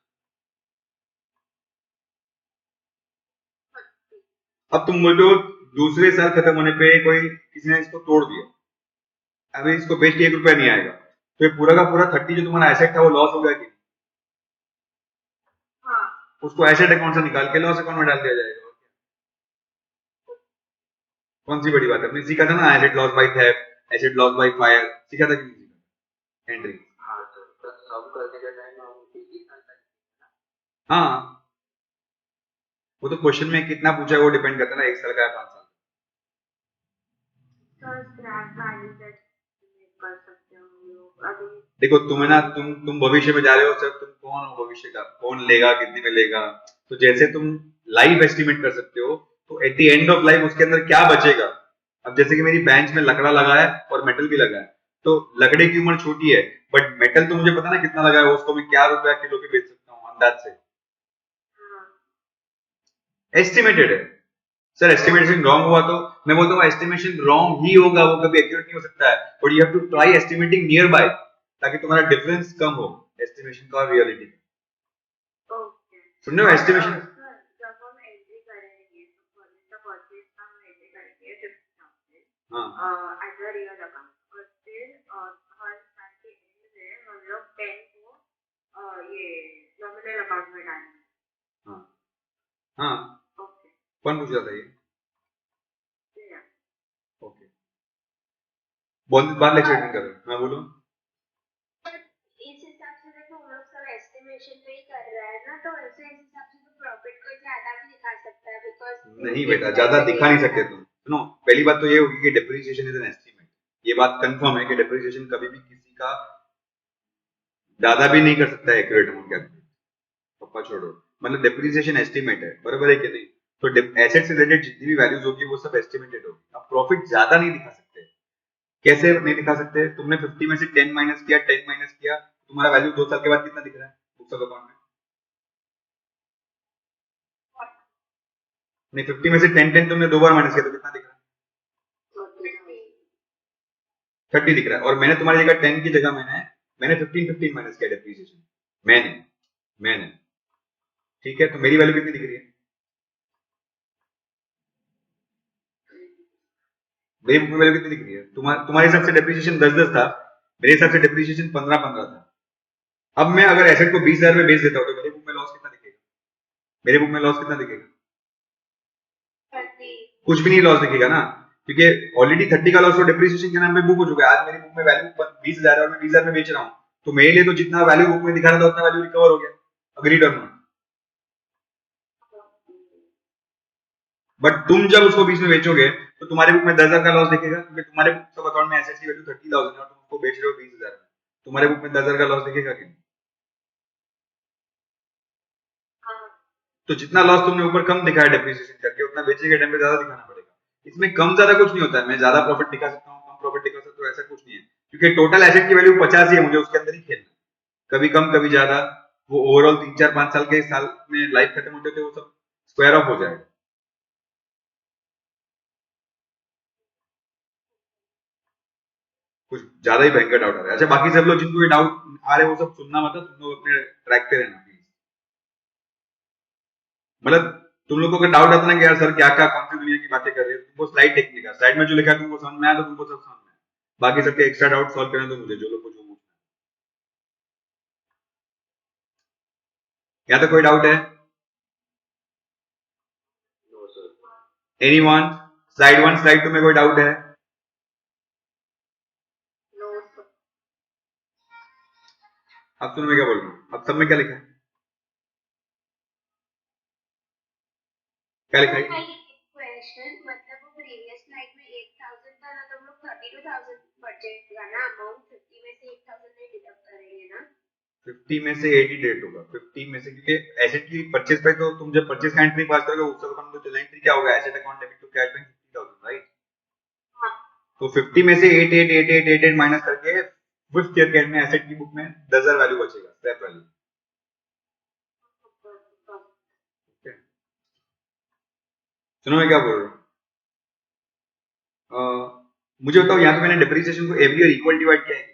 अब तुम बोल रहे हो दूसरे साल खत्म होने पे कोई किसी ने इसको तोड़ दिया, अभी इसको बेच के 1 रुपया नहीं आएगा, तो ये पूरा का पूरा 30 जो तुम्हारा एसेट था वो लॉस हो गया कि उसको एसेट अकाउंट से निकाल के लॉस अकाउंट में डाल दिया जाएगा। कौन सी बड़ी बात है, हमने सीखा था ना asset loss by theft, asset loss by fire, सीखा था कि नहीं सीखा एंट्री। हाँ वो तो क्वेश्चन में कितना पूछा है वो डिपेंड करता है ना, 1 साल का या 5 साल। तो स्क्रैप वैल्यू कर सकते हो हम लोग अभी देखो तुम्हें ना तुम भविष्य में जा रहे हो सर, तुम कौन हो भविष्य का, कौन लेगा कितने में लेगा, तो जैसे तुम लाइफ एस्टिमेट कर सकते हो तो eight the end of life उसके अंदर क्या बचेगा। अब जैसे कि मेरी बेंच में लकड़ा लगा है और मेटल भी लगा है, तो लकड़े की उम्र छोटी है, बट मेटल तो मुझे पता ना कितना लगा है, उसको मैं क्या रुपया किलो पे बेच सकता हूँ अंदाज से। हाँ एस्टिमेटेड है सर, एस्टिमेशन रॉन्ग हुआ तो मैं बोलता हूँ एस्टिमेशन रॉन्ग ही होगा, वो कभी एक्यूरेट नहीं हो सकता है, but you have to try estimating nearby, ताकि तुम्हारा डिफरेंस कम हो एस्टिमेशन का और रियलिटी का। ओके। सुन रहे हो और एस्टिमेशन? सर जब हम एंट्री करेंगे तो कॉलेज का परचेज का हम एंट्री करेंगे 50,000 हाँ एज अ रियल अकाउंट, और फिर हर साल के एंड में हम लोग 10 को ये नॉमिनल अकाउंट में डालेंगे। हाँ हाँ। ओके। कौन पूछ रहा था ये? ठीक है। ओके, बहुत बार लेक्चर अटेंड कर रहे हो, हाँ बोलो। पर इस हिसाब से देखो हम लोग सब एस्टिमेशन पे ही कर रहे हैं ना, तो ऐसे इस हिसाब से तो प्रॉफिट को ज्यादा भी दिखा सकता है, बिकॉज नहीं बेटा, ज्यादा दिखा नहीं सकते तुम। सुनो, पहली बात तो ये होगी कि डेप्रिसिएशन इज एन एस्टीमेट, ये बात कंफर्म है कि डेप्रिसिएशन कभी भी किसी का ज्यादा भी नहीं कर सकता है एक्यूरेट अमाउंट कैलकुलेट। पप्पा छोड़ो, मतलब डेप्रिसिएशन एस्टीमेट है, बराबर है कि नहीं? तो एसेट से रिलेटेड जितनी भी वैल्यूज होगी वो सब एस्टिमेटेड होगी, आप प्रॉफिट ज्यादा नहीं दिखा सकते। कैसे नहीं दिखा सकते? तुमने 50 में से 10 माइनस किया, 10 माइनस किया, तुम्हारा वैल्यू 2 साल के बाद कितना दिख रहा है बुक्स ऑफ अकाउंट में? नहीं, 50 में से 10 तुमने दो बार माइनस किया तो कितना दिख रहा है? 30 दिख रहा है। और मैंने तुम्हारी जगह 10 की जगह मैंने 15 माइनस किया डेप्रिसिएशन, मैंने। ठीक है, तो मेरी वैल्यू कितनी दिख रही है? मेरी बुक में वैल्यू कितनी दिख रही है? तुम्हारे हिसाब से डेप्रिसिएशन 10 था, मेरे हिसाब से डेप्रिसिएशन 15 था। अब मैं अगर एसेट को 20,000 में बेच देता हूँ तो मेरी बुक में लॉस कितना दिखेगा? मेरे बुक में लॉस कितना दिखेगा? कुछ भी नहीं लॉस दिखेगा ना, क्योंकि ऑलरेडी 30 का लॉस तो डेप्रिसिएशन के नाम पे बुक हो चुका है। आज मेरी बुक में वैल्यू 20,000 है और मैं 20,000 में बेच रहा हूँ, तो मेरे लिए तो जितना वैल्यू बुक में दिखा रहा था उतना वैल्यू रिकवर हो गया। अग्रीड और नॉट? बट तुम जब उसको 20 में बेचोगे तो तुम्हारे बुक में 10,000 का लॉस दिखेगा, क्योंकि तुम्हारे बुक सब अकाउंट में एसेट्स की वैल्यू 30,000 है और तुम उसको बेच रहे हो 20,000 में, तुम्हारे बुक में 10,000 का लॉस दिखेगा कि नहीं? तो जितना लॉस तुमने ऊपर कम दिखा है डेप्रिसिएशन करके, उतना बेचने के टाइम पे ज्यादा दिखाना पड़ेगा। इसमें कम ज्यादा कुछ नहीं होता है, मैं ज्यादा प्रॉफिट दिखा सकता हूँ, कम प्रॉफिट दिखा सकता हूँ, ऐसा कुछ नहीं है, क्योंकि टोटल एसेट की वैल्यू 50 ही है, मुझे उसके अंदर ही खेलना, कभी कम कभी ज्यादा। वो ओवरऑल 3 4 5 साल के साल में लाइफ खत्म होते थे, वो सब स्क्वायर ऑफ हो जाएगा। कुछ ज्यादा ही भयंकर डाउट आ रहा है। अच्छा, बाकी सब लोग जिनको ये डाउट आ रहे हैं वो सब सुनना, मतलब तुम लोग अपने ट्रैक पे रहना प्लीज। मतलब तुम लोग को अगर डाउट आता ना कि यार सर क्या क्या कौन सी दुनिया की बातें कर रहे हैं, तुमको स्लाइड देखने का, स्लाइड में जो लिखा है तुमको समझ में आया तो तुमको सब समझ में आया। बाकी सबके एक्स्ट्रा डाउट सॉल्व करने दो मुझे, जो लोग को जो पूछना है। या तो कोई डाउट है? एनीवन? स्लाइड 1 स्लाइड 2 में कोई डाउट है? नो। अब सुनो मैं क्या बोल रहा हूँ, अब सब में क्या लिखा है, क्या लिखा है? क्वेश्चन मतलब वो प्रीवियस स्लाइड में 8,000 था ना, तो हम लोग 32,000 बचेगा ना अमाउंट, 50 में से 8,000 नहीं डिडक्ट करेंगे ना। 50 में से 80 डेट होगा, 50 में से, क्योंकि एसेट की परचेज पे तो तुम जब परचेज का एंट्री पास करोगे उस अकाउंट में तो एंट्री क्या होगा, asset account debit to cash bank 50,000, right? हाँ। तो 50 में से 888888 माइनस करके फिफ्थ ईयर के एंड में एसेट की बुक में 10,000 वैल्यू बचेगा, स्क्रैप वैल्यू। सुनो मैं क्या बोल रहा हूँ, मुझे बताओ यहाँ पे मैंने डेप्रिसिएशन को एवरी ईयर इक्वल डिवाइड किया है?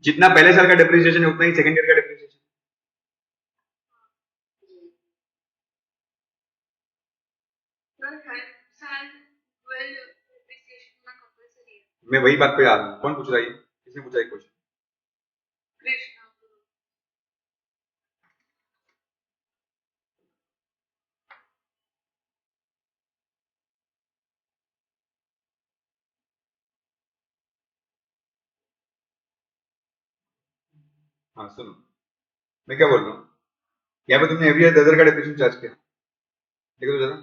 जितना पहले साल का डेप्रिसिएशन है उतना ही सेकंड ईयर का डेप्रिसिएशन। मैं वही बात पे आ रहा हूँ, कौन पूछ रहा है, किसने पूछा है क्वेश्चन? हाँ सुनो मैं क्या बोल रहा हूँ, यहाँ पे तुमने एवरी ईयर 10,000 का डेप्रिसिएशन चार्ज किया, देखो तो जरा,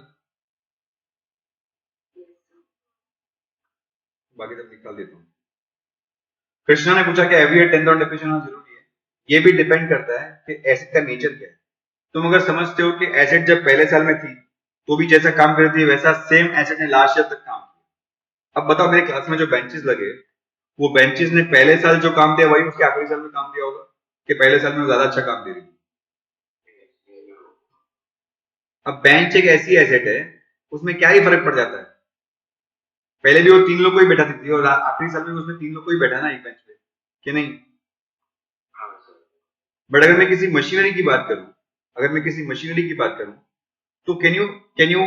बाकी सब निकाल देता हूँ। कृष्णा ने पूछा कि एवरी ईयर 10,000 डेप्रिसिएशन होना जरूरी है। ये भी डिपेंड करता है कि एसेट का नेचर क्या है। तुम अगर समझते हो कि एसेट जब पहले साल में थी तो भी जैसा काम कर रही थी वैसा सेम एसेट ने लास्ट ईयर तक काम किया। अब बताओ मेरे क्लास में जो बेंचेस लगे वो बेंचेस ने पहले साल जो काम दिया वही उसके आखिरी साल में काम दिया होगा कि पहले साल में वो ज्यादा अच्छा काम दे रही थी। अब बेंच एक ऐसी एसेट है उसमें क्या ही फर्क पड़ जाता है। पहले भी वो 3 लोग को ही बैठाती थी और आखिरी साल में उसमें 3 लोग को ही बैठा ना एक बेंच पे, कि नहीं? बट अगर मैं किसी मशीनरी की बात करूं, अगर मैं किसी मशीनरी की बात करूं तो can you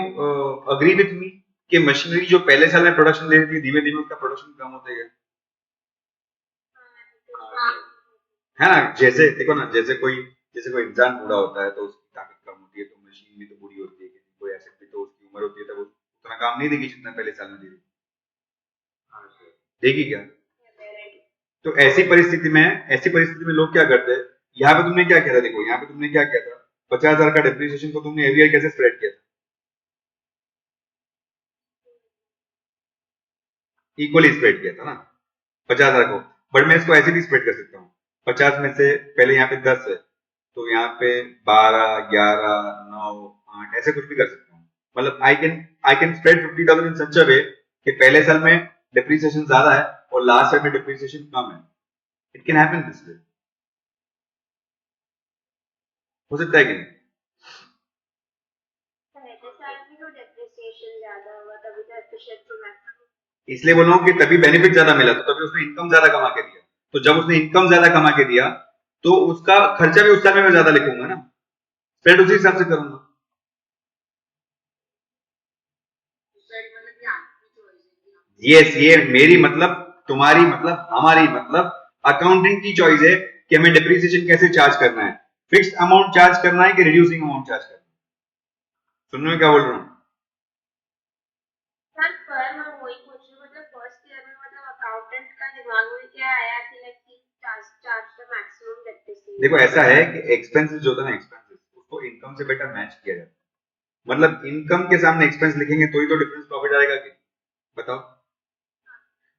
agree with me कि मशीनरी जो पहले साल में प्रोडक्शन दे रही थी धीमे धीमे उसका प्रोडक्शन कम होता गया, है ना? जैसे देखो ना, जैसे कोई इंसान बूढ़ा होता है तो उसकी ताकत कम होती है, तो मशीन भी तो बूढ़ी होती है, कोई एसेट भी तो उसकी उम्र होती है तब वो उतना काम नहीं देगी जितना पहले साल में दे रही देगी क्या? तो ऐसी परिस्थिति में लोग क्या करते हैं? यहाँ पे तुमने क्या किया था? देखो यहाँ पे तुमने क्या किया था, 50,000 का डेप्रिसिएशन को तुमने एवरी ईयर कैसे स्प्रेड किया था? इक्वली स्प्रेड किया था ना 50,000 को। बट मैं इसको ऐसे भी स्प्रेड कर सकता हूँ, 50 में से पहले यहाँ पे 10 है तो यहाँ पे 12, 11, 9, 8 ऐसे कुछ भी कर सकता हूँ। मतलब आई कैन स्प्रेड 50,000 इन सच अ वे कि पहले साल में डेप्रिसिएशन ज्यादा है और लास्ट साल में डेप्रिसिएशन कम है। It can happen this way. हो सकता है कि नहीं? पहले साल में तो डेप्रिसिएशन ज्यादा हुआ तभी तो एफिशिएंसी मैक्सिमम। इसलिए बोल रहा हूँ कि तभी बेनिफिट ज्यादा मिला, तो तभी उसने इनकम ज्यादा कमा के दिया। तो जब उसने इनकम ज्यादा कमा के दिया तो उसका खर्चा भी उस साल में मैं ज्यादा लिखूंगा ना, स्प्रेड उसी हिसाब से करूंगा। यस, ये मेरी मतलब, तुम्हारी मतलब, हमारी मतलब अकाउंटिंग की चॉइस है कि हमें डिप्रिसिएशन कैसे चार्ज करना है, फिक्स्ड अमाउंट चार्ज करना है कि रिड्यूसिंग अमाउंट चार्ज करना है। सुनने में क्या बोल रहा हूँ? सर पर मैं वही पूछ रही हूँ मतलब फर्स्ट ईयर में मतलब अकाउंटेंट का दिमाग में क्या आया कि like charge charge the maximum depreciation. देखो ऐसा है कि एक्सपेंसेस जो होता है ना, एक्सपेंसेस उसको इनकम से बेटर मैच किया जाता है। मतलब इनकम के सामने एक्सपेंस लिखेंगे तो ही तो डिफरेंस प्रॉफिट आएगा कि, बताओ?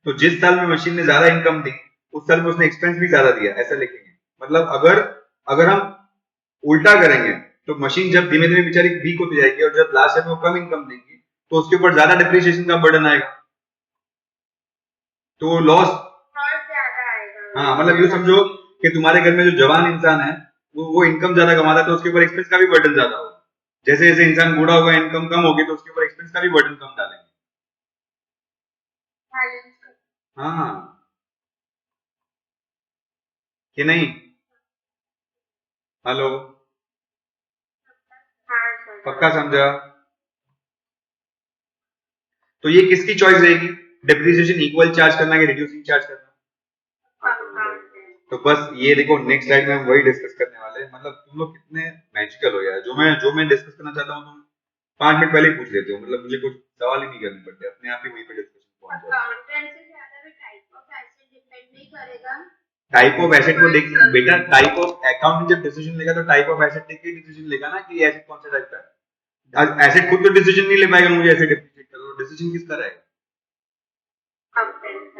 तो जिस साल में मशीन ने ज्यादा इनकम दी उस साल में उसने एक्सपेंस भी ज्यादा दिया, ऐसा लिखेंगे। मतलब अगर अगर हम उल्टा करेंगे तो मशीन जब धीमे धीमे बेचारी वीक होती जाएगी और जब लास्ट टाइम वो कम इनकम देंगी तो उसके ऊपर ज्यादा डिप्रिसिएशन का बर्डन आएगा, तो लॉस। और ज्यादा आएगा। हाँ, मतलब यूं समझो कि तुम्हारे घर में जो जवान इंसान है वो इनकम ज्यादा कमाता है तो उसके ऊपर एक्सपेंस का भी बर्डन ज्यादा होगा। जैसे जैसे इंसान बूढ़ा होगा इनकम कम होगी तो उसके ऊपर एक्सपेंस का भी बर्डन कम डालेंगे। बैलेंस। हाँ कि नहीं? हेलो, हाँ सर। पक्का समझा? तो ये किसकी चॉइस रहेगी, डिप्रिसिएशन इक्वल चार्ज करना कि रिड्यूसिंग चार्ज करना? तो बस ये देखो नेक्स्ट स्लाइड में हम वही डिस्कस करने वाले हैं। मतलब तुम लोग कितने मैजिकल हो यार, जो मैं डिस्कस करना चाहता हूँ तुम 5 मिनट पहले ही पूछ लेते हो। मतलब मुझे कुछ सवाल ही नहीं करने पड़ते, अपने आप ही वहीं पे डिस्कशन पहुंच जाते हैं। अकाउंटेंट से ज्यादा भी टाइप ऑफ एसेट डिपेंड नहीं करेगा। टाइप ऑफ एसेट को देख बेटा, टाइप ऑफ अकाउंट जब डिसीजन लेगा तो टाइप ऑफ एसेट देख के डिसीजन लेगा ना कि ये एसेट कौन सा टाइप का है। आज एसेट खुद तो डिसीजन नहीं ले पाएगा मुझे ऐसे डिप्रिशिएट करो, डिसीजन किसका रहेगा?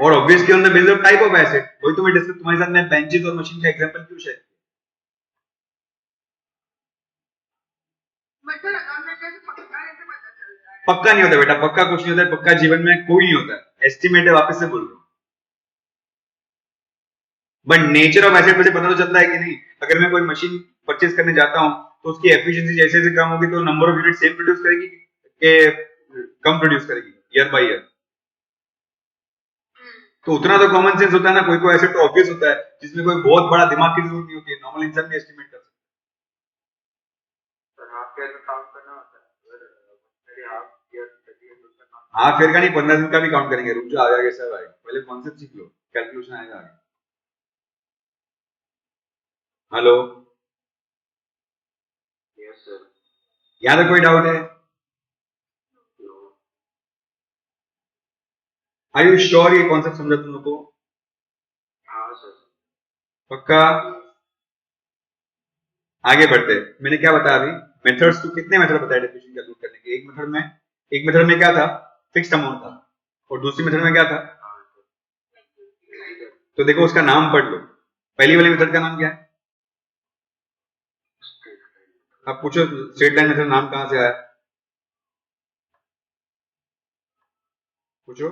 और obviously on the basis of type of asset. वही तो मैं डिस्कस तुम्हारे साथ मैं बेंचेस और मशीन का एग्जांपल क्यों शेयर। मतलब अकाउंटेंट का पक्का कैसे पता चलता है? पक्का नहीं होता बेटा, पक्का कुछ नहीं होता है, पक्का जीवन में कोई नहीं होता है, एस्टिमेट है, वापस से बोल रहा हूँ। बट नेचर ऑफ एसेट मुझे पता तो चलता है कि नहीं। अगर मैं कोई मशीन परचेज करने जाता हूँ तो उसकी एफिशिएंसी जैसे जैसे कम होगी तो number of unit same produce करेगी कि कम प्रोड्यूस करेगी ईयर बाय ईयर। तो उतना तो कॉमन सेंस होता है ना, कोई कोई एसेट तो ऑब्वियस होता है जिसमें कोई बहुत बड़ा दिमाग की जरूरत नहीं होती है, नॉर्मल इंसान भी एस्टिमेट कर सकता है। हाफ ईयर का नहीं, 15 दिन का भी काउंट करेंगे, रुक जाओ, आगे सब आएगा, पहले कॉन्सेप्ट सीख लो, कैलकुलेशन आएगा आगे। हेलो, यहाँ तक कोई डाउट है? आर यू श्योर ये कॉन्सेप्ट समझा तुम लोग को? पक्का? आगे बढ़ते हैं। मैंने क्या बताया अभी, मेथड्स तो कितने मेथड बताए डेफिनेशन कैलकुलेट करने के। एक मेथड में क्या था, फिक्स्ड अमाउंट था, और दूसरी मेथड में क्या था, तो देखो उसका नाम पढ़ लो, पहली वाली मेथड का नाम क्या है? अब पूछो स्ट्रेट लाइन मेथड नाम कहां से आया, पूछो।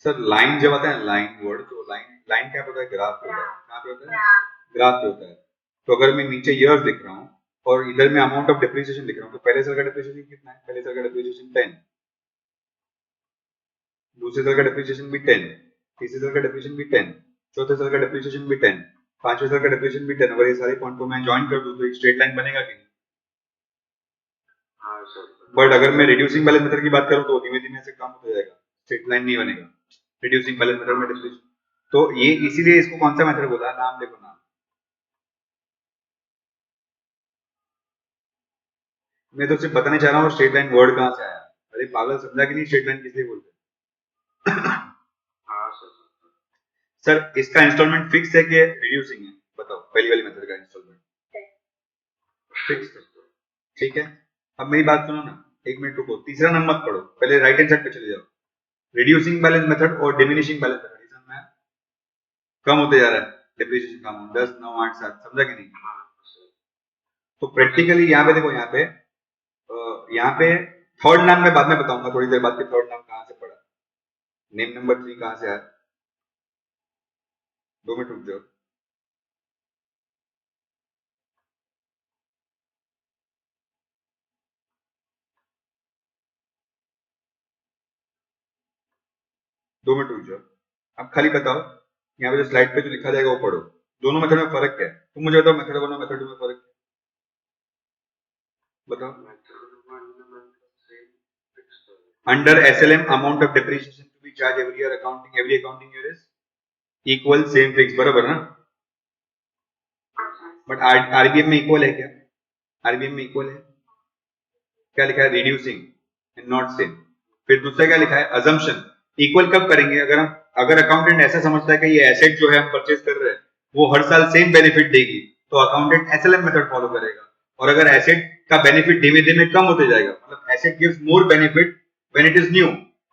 सर लाइन जब आता है लाइन वर्ड, तो लाइन क्या होता है? ग्राफ होता है। कहां पे होता है? ग्राफ पे होता है। तो अगर मैं नीचे ईयर्स लिख रहा हूँ और इधर में अमाउंट ऑफ डिप्रिसिएशन लिख रहा हूँ, तो पहले साल का डिप्रिसिएशन कितना है? पहले साल का डिप्रिसिएशन 10, दूसरे साल का डिप्रिसिएशन भी 10, तीसरे साल का डिप्रिसिएशन भी 10, चौथे साल का डिप्रिसिएशन भी 10, पांचवें साल का डिप्रिसिएशन भी 10। अगर ये सारे पॉइंट को मैं ज्वाइन कर दूं तो एक स्ट्रेट लाइन बनेगा कि नहीं? बट अगर मैं रिड्यूसिंग बैलेंस मेथड की बात करूं तो धीमे धीमे से कम हो जाएगा, स्ट्रेट लाइन नहीं बनेगा रिड्यूसिंग बैलेंस मेथड में डिप्रिसिएशन। तो ये इसीलिए इसको कौन सा मेथड बोला? नाम देखो नाम। मैं तो सिर्फ बताने चाह रहा हूँ स्ट्रेट लाइन वर्ड कहां से आया। अरे पागल, समझा कि नहीं स्ट्रेट लाइन किसलिए बोलते हैं? सर इसका इंस्टॉलमेंट फिक्स है कि रिड्यूसिंग है? बताओ, पहली वाली मेथड का इंस्टॉलमेंट फिक्स है, ठीक है। अब मेरी बात सुनो ना, एक मिनट रुको, तीसरा नंबर पढ़ो, पहले राइट हैंड साइड पे चले जाओ। रिड्यूसिंग बैलेंस मेथड और डिमिनिशिंग बैलेंस मेथड, समझ में आया? कम होते जा रहा है डिप्रिसिएशन, कम हो 10 9 8 7, समझा कि नहीं? तो प्रैक्टिकली यहाँ पे देखो, यहाँ पे थर्ड नाम मैं बाद में बताऊंगा थोड़ी देर बाद के थर्ड नाम कहां से पड़ा, नेम नंबर 3 कहां से आया। 2 मिनट रुक जाओ। दो मिनट रुक जाओ। अब खाली बताओ, यहाँ पे जो स्लाइड पे जो लिखा जाएगा वो पढ़ो। दोनों मेथड में फर्क क्या है? तुम मुझे बताओ, मेथड 1 और मेथड 2 में फर्क बताओ। Under SLM amount of depreciation to be charge every year, every accounting year is equal same fix, बराबर ना? बट आरबीएम में इक्वल है क्या? आरबीएम में इक्वल है, क्या लिखा है? Reducing and not same. फिर दूसरा क्या लिखा है? अजम्पशन। इक्वल कब करेंगे? अगर अकाउंटेंट ऐसा समझता है कि ये एसेट जो है हम परचेज कर रहे हैं वो हर साल सेम बेनिफिट देगी, तो अकाउंटेंट एसएलएम मेथड फॉलो करेगा। और अगर एसेट का बेनिफिट धीमे धीमे कम होते जाएगा, मतलब asset gives more benefit when it is new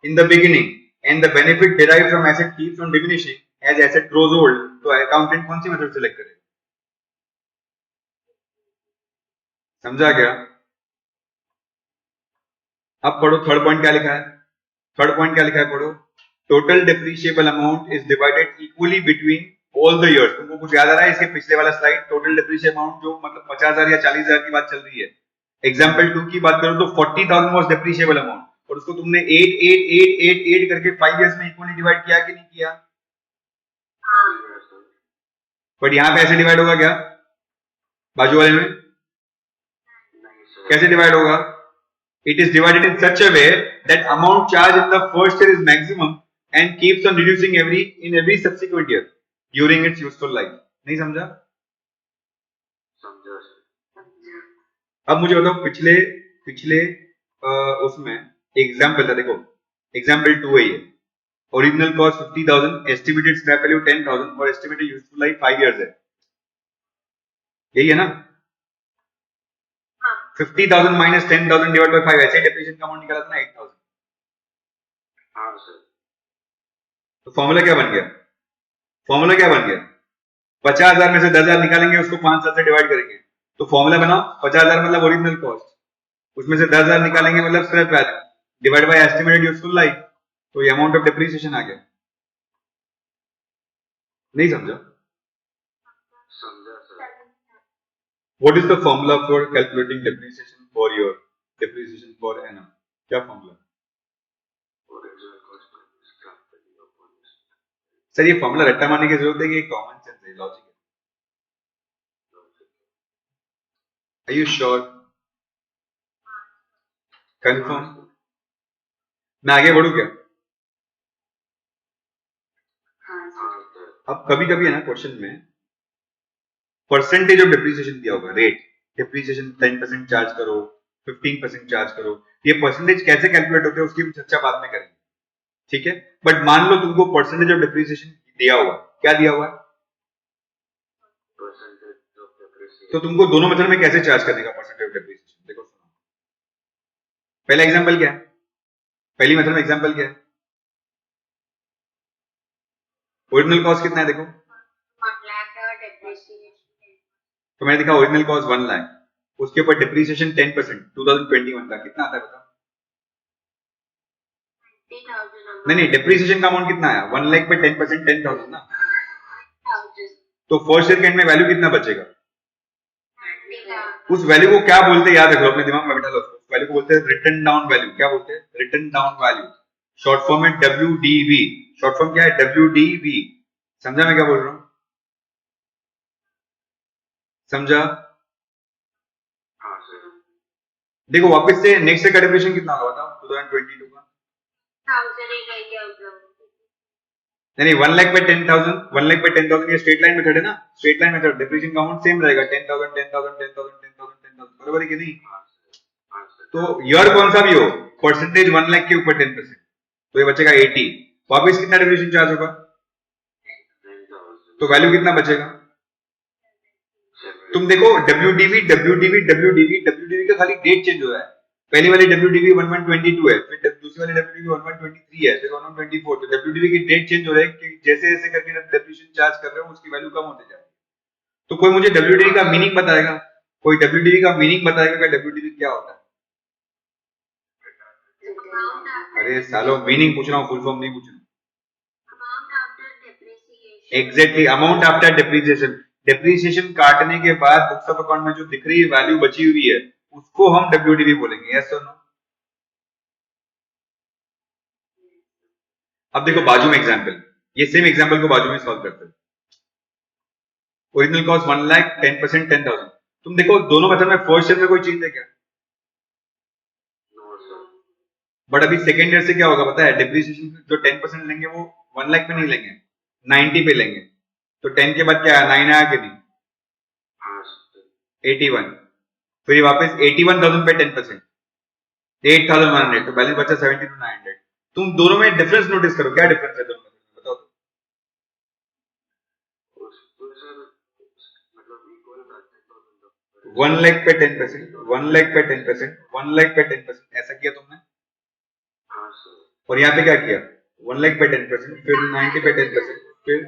in the beginning and the benefit derived from asset keeps on diminishing as asset grows old, तो अकाउंटेंट कौन सी मेथड सिलेक्ट करेगा? समझा क्या? अब पढ़ो थर्ड पॉइंट क्या लिखा है। थर्ड पॉइंट क्या लिखा है, पढ़ो। Total depreciable amount is divided equally between all the years. तुमको कुछ याद आ रहा है इसके पिछले वाला स्लाइड? टोटल डिप्रिशिएबल अमाउंट जो मतलब 50,000 या 40,000 की बात चल रही है। एग्जाम्पल 2 की बात करो तो 40,000 वाज डिप्रिशिएबल अमाउंट, और उसको तुमने 8 8 8 8 8 करके 5 इयर्स में इक्वली डिवाइड किया कि नहीं किया? बट यहाँ पे ऐसे डिवाइड होगा क्या बाजू वाले में? कैसे डिवाइड होगा? It is divided in such a way that amount charged in the first year is maximum and keeps on reducing in every subsequent year during its useful life. नहीं समझा? अब मुझे बताओ, पिछले पिछले उसमें एग्जाम्पल था, देखो एग्जाम्पल 2 है ये। Original cost 50,000, estimated scrap value 10,000 और एस्टिमेटेड यूजफुल लाइफ 5 इयर्स है, यही है ना? 50,000 माइनस 10,000 डिवाइड बाय 5, ऐसे डेप्रिसिएशन का अमाउंट निकाला था ना 8,000। तो फॉर्मूला क्या बन गया? फॉर्मूला क्या बन गया? 50,000 में से 10,000 निकालेंगे, उसको 5 साल से डिवाइड करेंगे, तो फॉर्मूला बनाओ। 50,000 मतलब ओरिजिनल कॉस्ट, उसमें से 10,000 निकालेंगे मतलब scrap value, divide by estimated useful life, तो ये अमाउंट ऑफ डिप्रिसिएशन आ गया। नहीं समझा? What is the formula for calculating depreciation for your depreciation for annum? क्या फॉर्मूला? सर ये फॉर्मूला रट्टा मारने की जरूरत है कि कॉमन सेंस है, लॉजिक है? Are you sure? कंफर्म? मैं आगे बढ़ू क्या? अब कभी कभी है ना क्वेश्चन में परसेंटेज ऑफ डिप्रिसिएशन दिया होगा, रेट डिप्रिसिएशन 10% चार्ज करो, 15% चार्ज करो। ये परसेंटेज कैसे कैलकुलेट होते हैं उसकी भी चर्चा बाद में करेंगे, ठीक है? बट मान लो तुमको परसेंटेज ऑफ डिप्रिसिएशन दिया हुआ, क्या दिया हुआ है? तो तुमको दोनों मेथड में कैसे चार्ज करने का परसेंटेज ऑफ डिप्रिसिएशन? देखो सुनो, पहला एग्जांपल क्या है? पहली मेथड में एग्जांपल क्या है? ओरिजिनल कॉस्ट कितना है देखो, 1 लाख का डेप्रिसिएशन। तो मैंने देखा ओरिजिनल कॉस्ट 1 लाख, उसके ऊपर डिप्रीसिएशन 10% 2021 का कितना आता है बताओ? 90,000। नहीं नहीं, डिप्रीसिएशन का अमाउंट कितना आया? 1 लाख पे 10% 10,000 ना, 10,000। तो फर्स्ट ईयर के एंड में वैल्यू कितना बचेगा? 90,000। उस वैल्यू को क्या बोलते हैं याद रख लो, अपने दिमाग में बैठा लो, उस वैल्यू को बोलते हैं रिटर्न डाउन वैल्यू। क्या बोलते हैं? Return down value. Short form है WDV। शॉर्ट फॉर्म क्या है? WDV। समझा मैं क्या बोल रहा हूं? समझा? देखो वापस से नेक्स्ट ईयर का डिप्रीशिएशन कितना होगा बताओ 2022 का? 1000 ही रहेगी अब लोग। नहीं 1 लाख पे 10,000, 1 लाख पे 10,000 ये स्ट्रेट लाइन मेथड है ना, स्ट्रेट लाइन मेथड डिप्रीशिएशन का अमाउंट सेम रहेगा 10,000 10,000 10,000 10,000 10,000, बराबर है कि नहीं? तो ईयर कौन सा भी हो, परसेंटेज 1 लाख के ऊपर 10%, तो ये बचेगा 80। वापस कितना डिप्रीशिएशन चार्ज होगा? तो वैल्यू कितना बचेगा? तुम देखो WDV WDV WDV WDV का खाली डेट चेंज हो रहा है। पहली वाली WDV 1122 है, फिर दूसरी वाली WDV 1123 है, फिर 1124। तो WDV की डेट चेंज हो रहा है कि जैसे जैसे करके जब डेप्रिसिएशन चार्ज कर रहे हो उसकी वैल्यू कम होती जा रही है। तो कोई मुझे WDV का मीनिंग बताएगा? कोई WDV का मीनिंग बताएगा कि WDV क्या होता है? अरे सालो मीनिंग पूछ रहा हूँ, फुल फॉर्म नहीं पूछ रहा हूँ। Amount after depreciation। Exactly, amount after depreciation. Depreciation काटने के बाद बुक्स ऑफ अकाउंट में जो दिख रही वैल्यू बची हुई है उसको हम WDV बोलेंगे। यस और नो? अब देखो बाजू में एग्जांपल, ये सेम एग्जांपल को बाजू में सॉल्व करते हैं। Original cost 1 lakh 10% 10,000। तुम देखो दोनों मेथड में फर्स्ट ईयर में कोई चेंज है क्या? बट अभी सेकेंड ईयर से क्या होगा पता है? डिप्रीसिएशन जो 10% लेंगे वो 1 लाख पे नहीं लेंगे, 90 पे लेंगे। तो 10 के बाद क्या आया? 9 आया कि नहीं? 81। फिर वापस 81,000 पे 10%, 8,100, तो बैलेंस बचा 72,900। तुम दोनों में डिफरेंस नोटिस करो, क्या डिफरेंस है दोनों में बताओ? 1 लाख पे 10%, 1 लाख पे 10%, 1 लाख पे 10%, ऐसा किया तुमने। और यहाँ पे क्या किया? 1 लाख पे 10%, फिर 90 पे 10%, फिर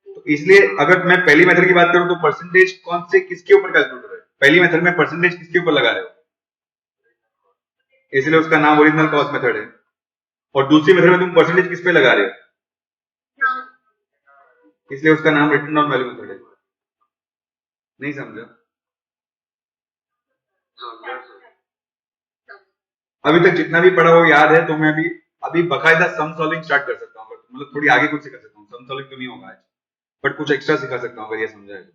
तो इसलिए अगर मैं पहली मेथड की बात करूं तो परसेंटेज कौन से किसके ऊपर कैलकुलेट हो रहा है? पहली मेथड में परसेंटेज किसके ऊपर लगा रहे हो, इसलिए उसका नाम ओरिजिनल कॉस्ट मेथड है। और दूसरी मेथड में तुम परसेंटेज किस पे लगा रहे हो, इसलिए उसका नाम रिटर्न डाउन वैल्यू मेथड है। नहीं समझा? अभी तक जितना भी पढ़ा वो याद है तो मैं अभी अभी बकायदा सम सॉल्विंग स्टार्ट कर सकता हूँ, मतलब थोड़ी आगे कुछ सिखा सकता हूँ। सम सॉल्विंग तो नहीं होगा आज, बट कुछ एक्स्ट्रा सिखा सकता हूँ अगर ये समझा है तो।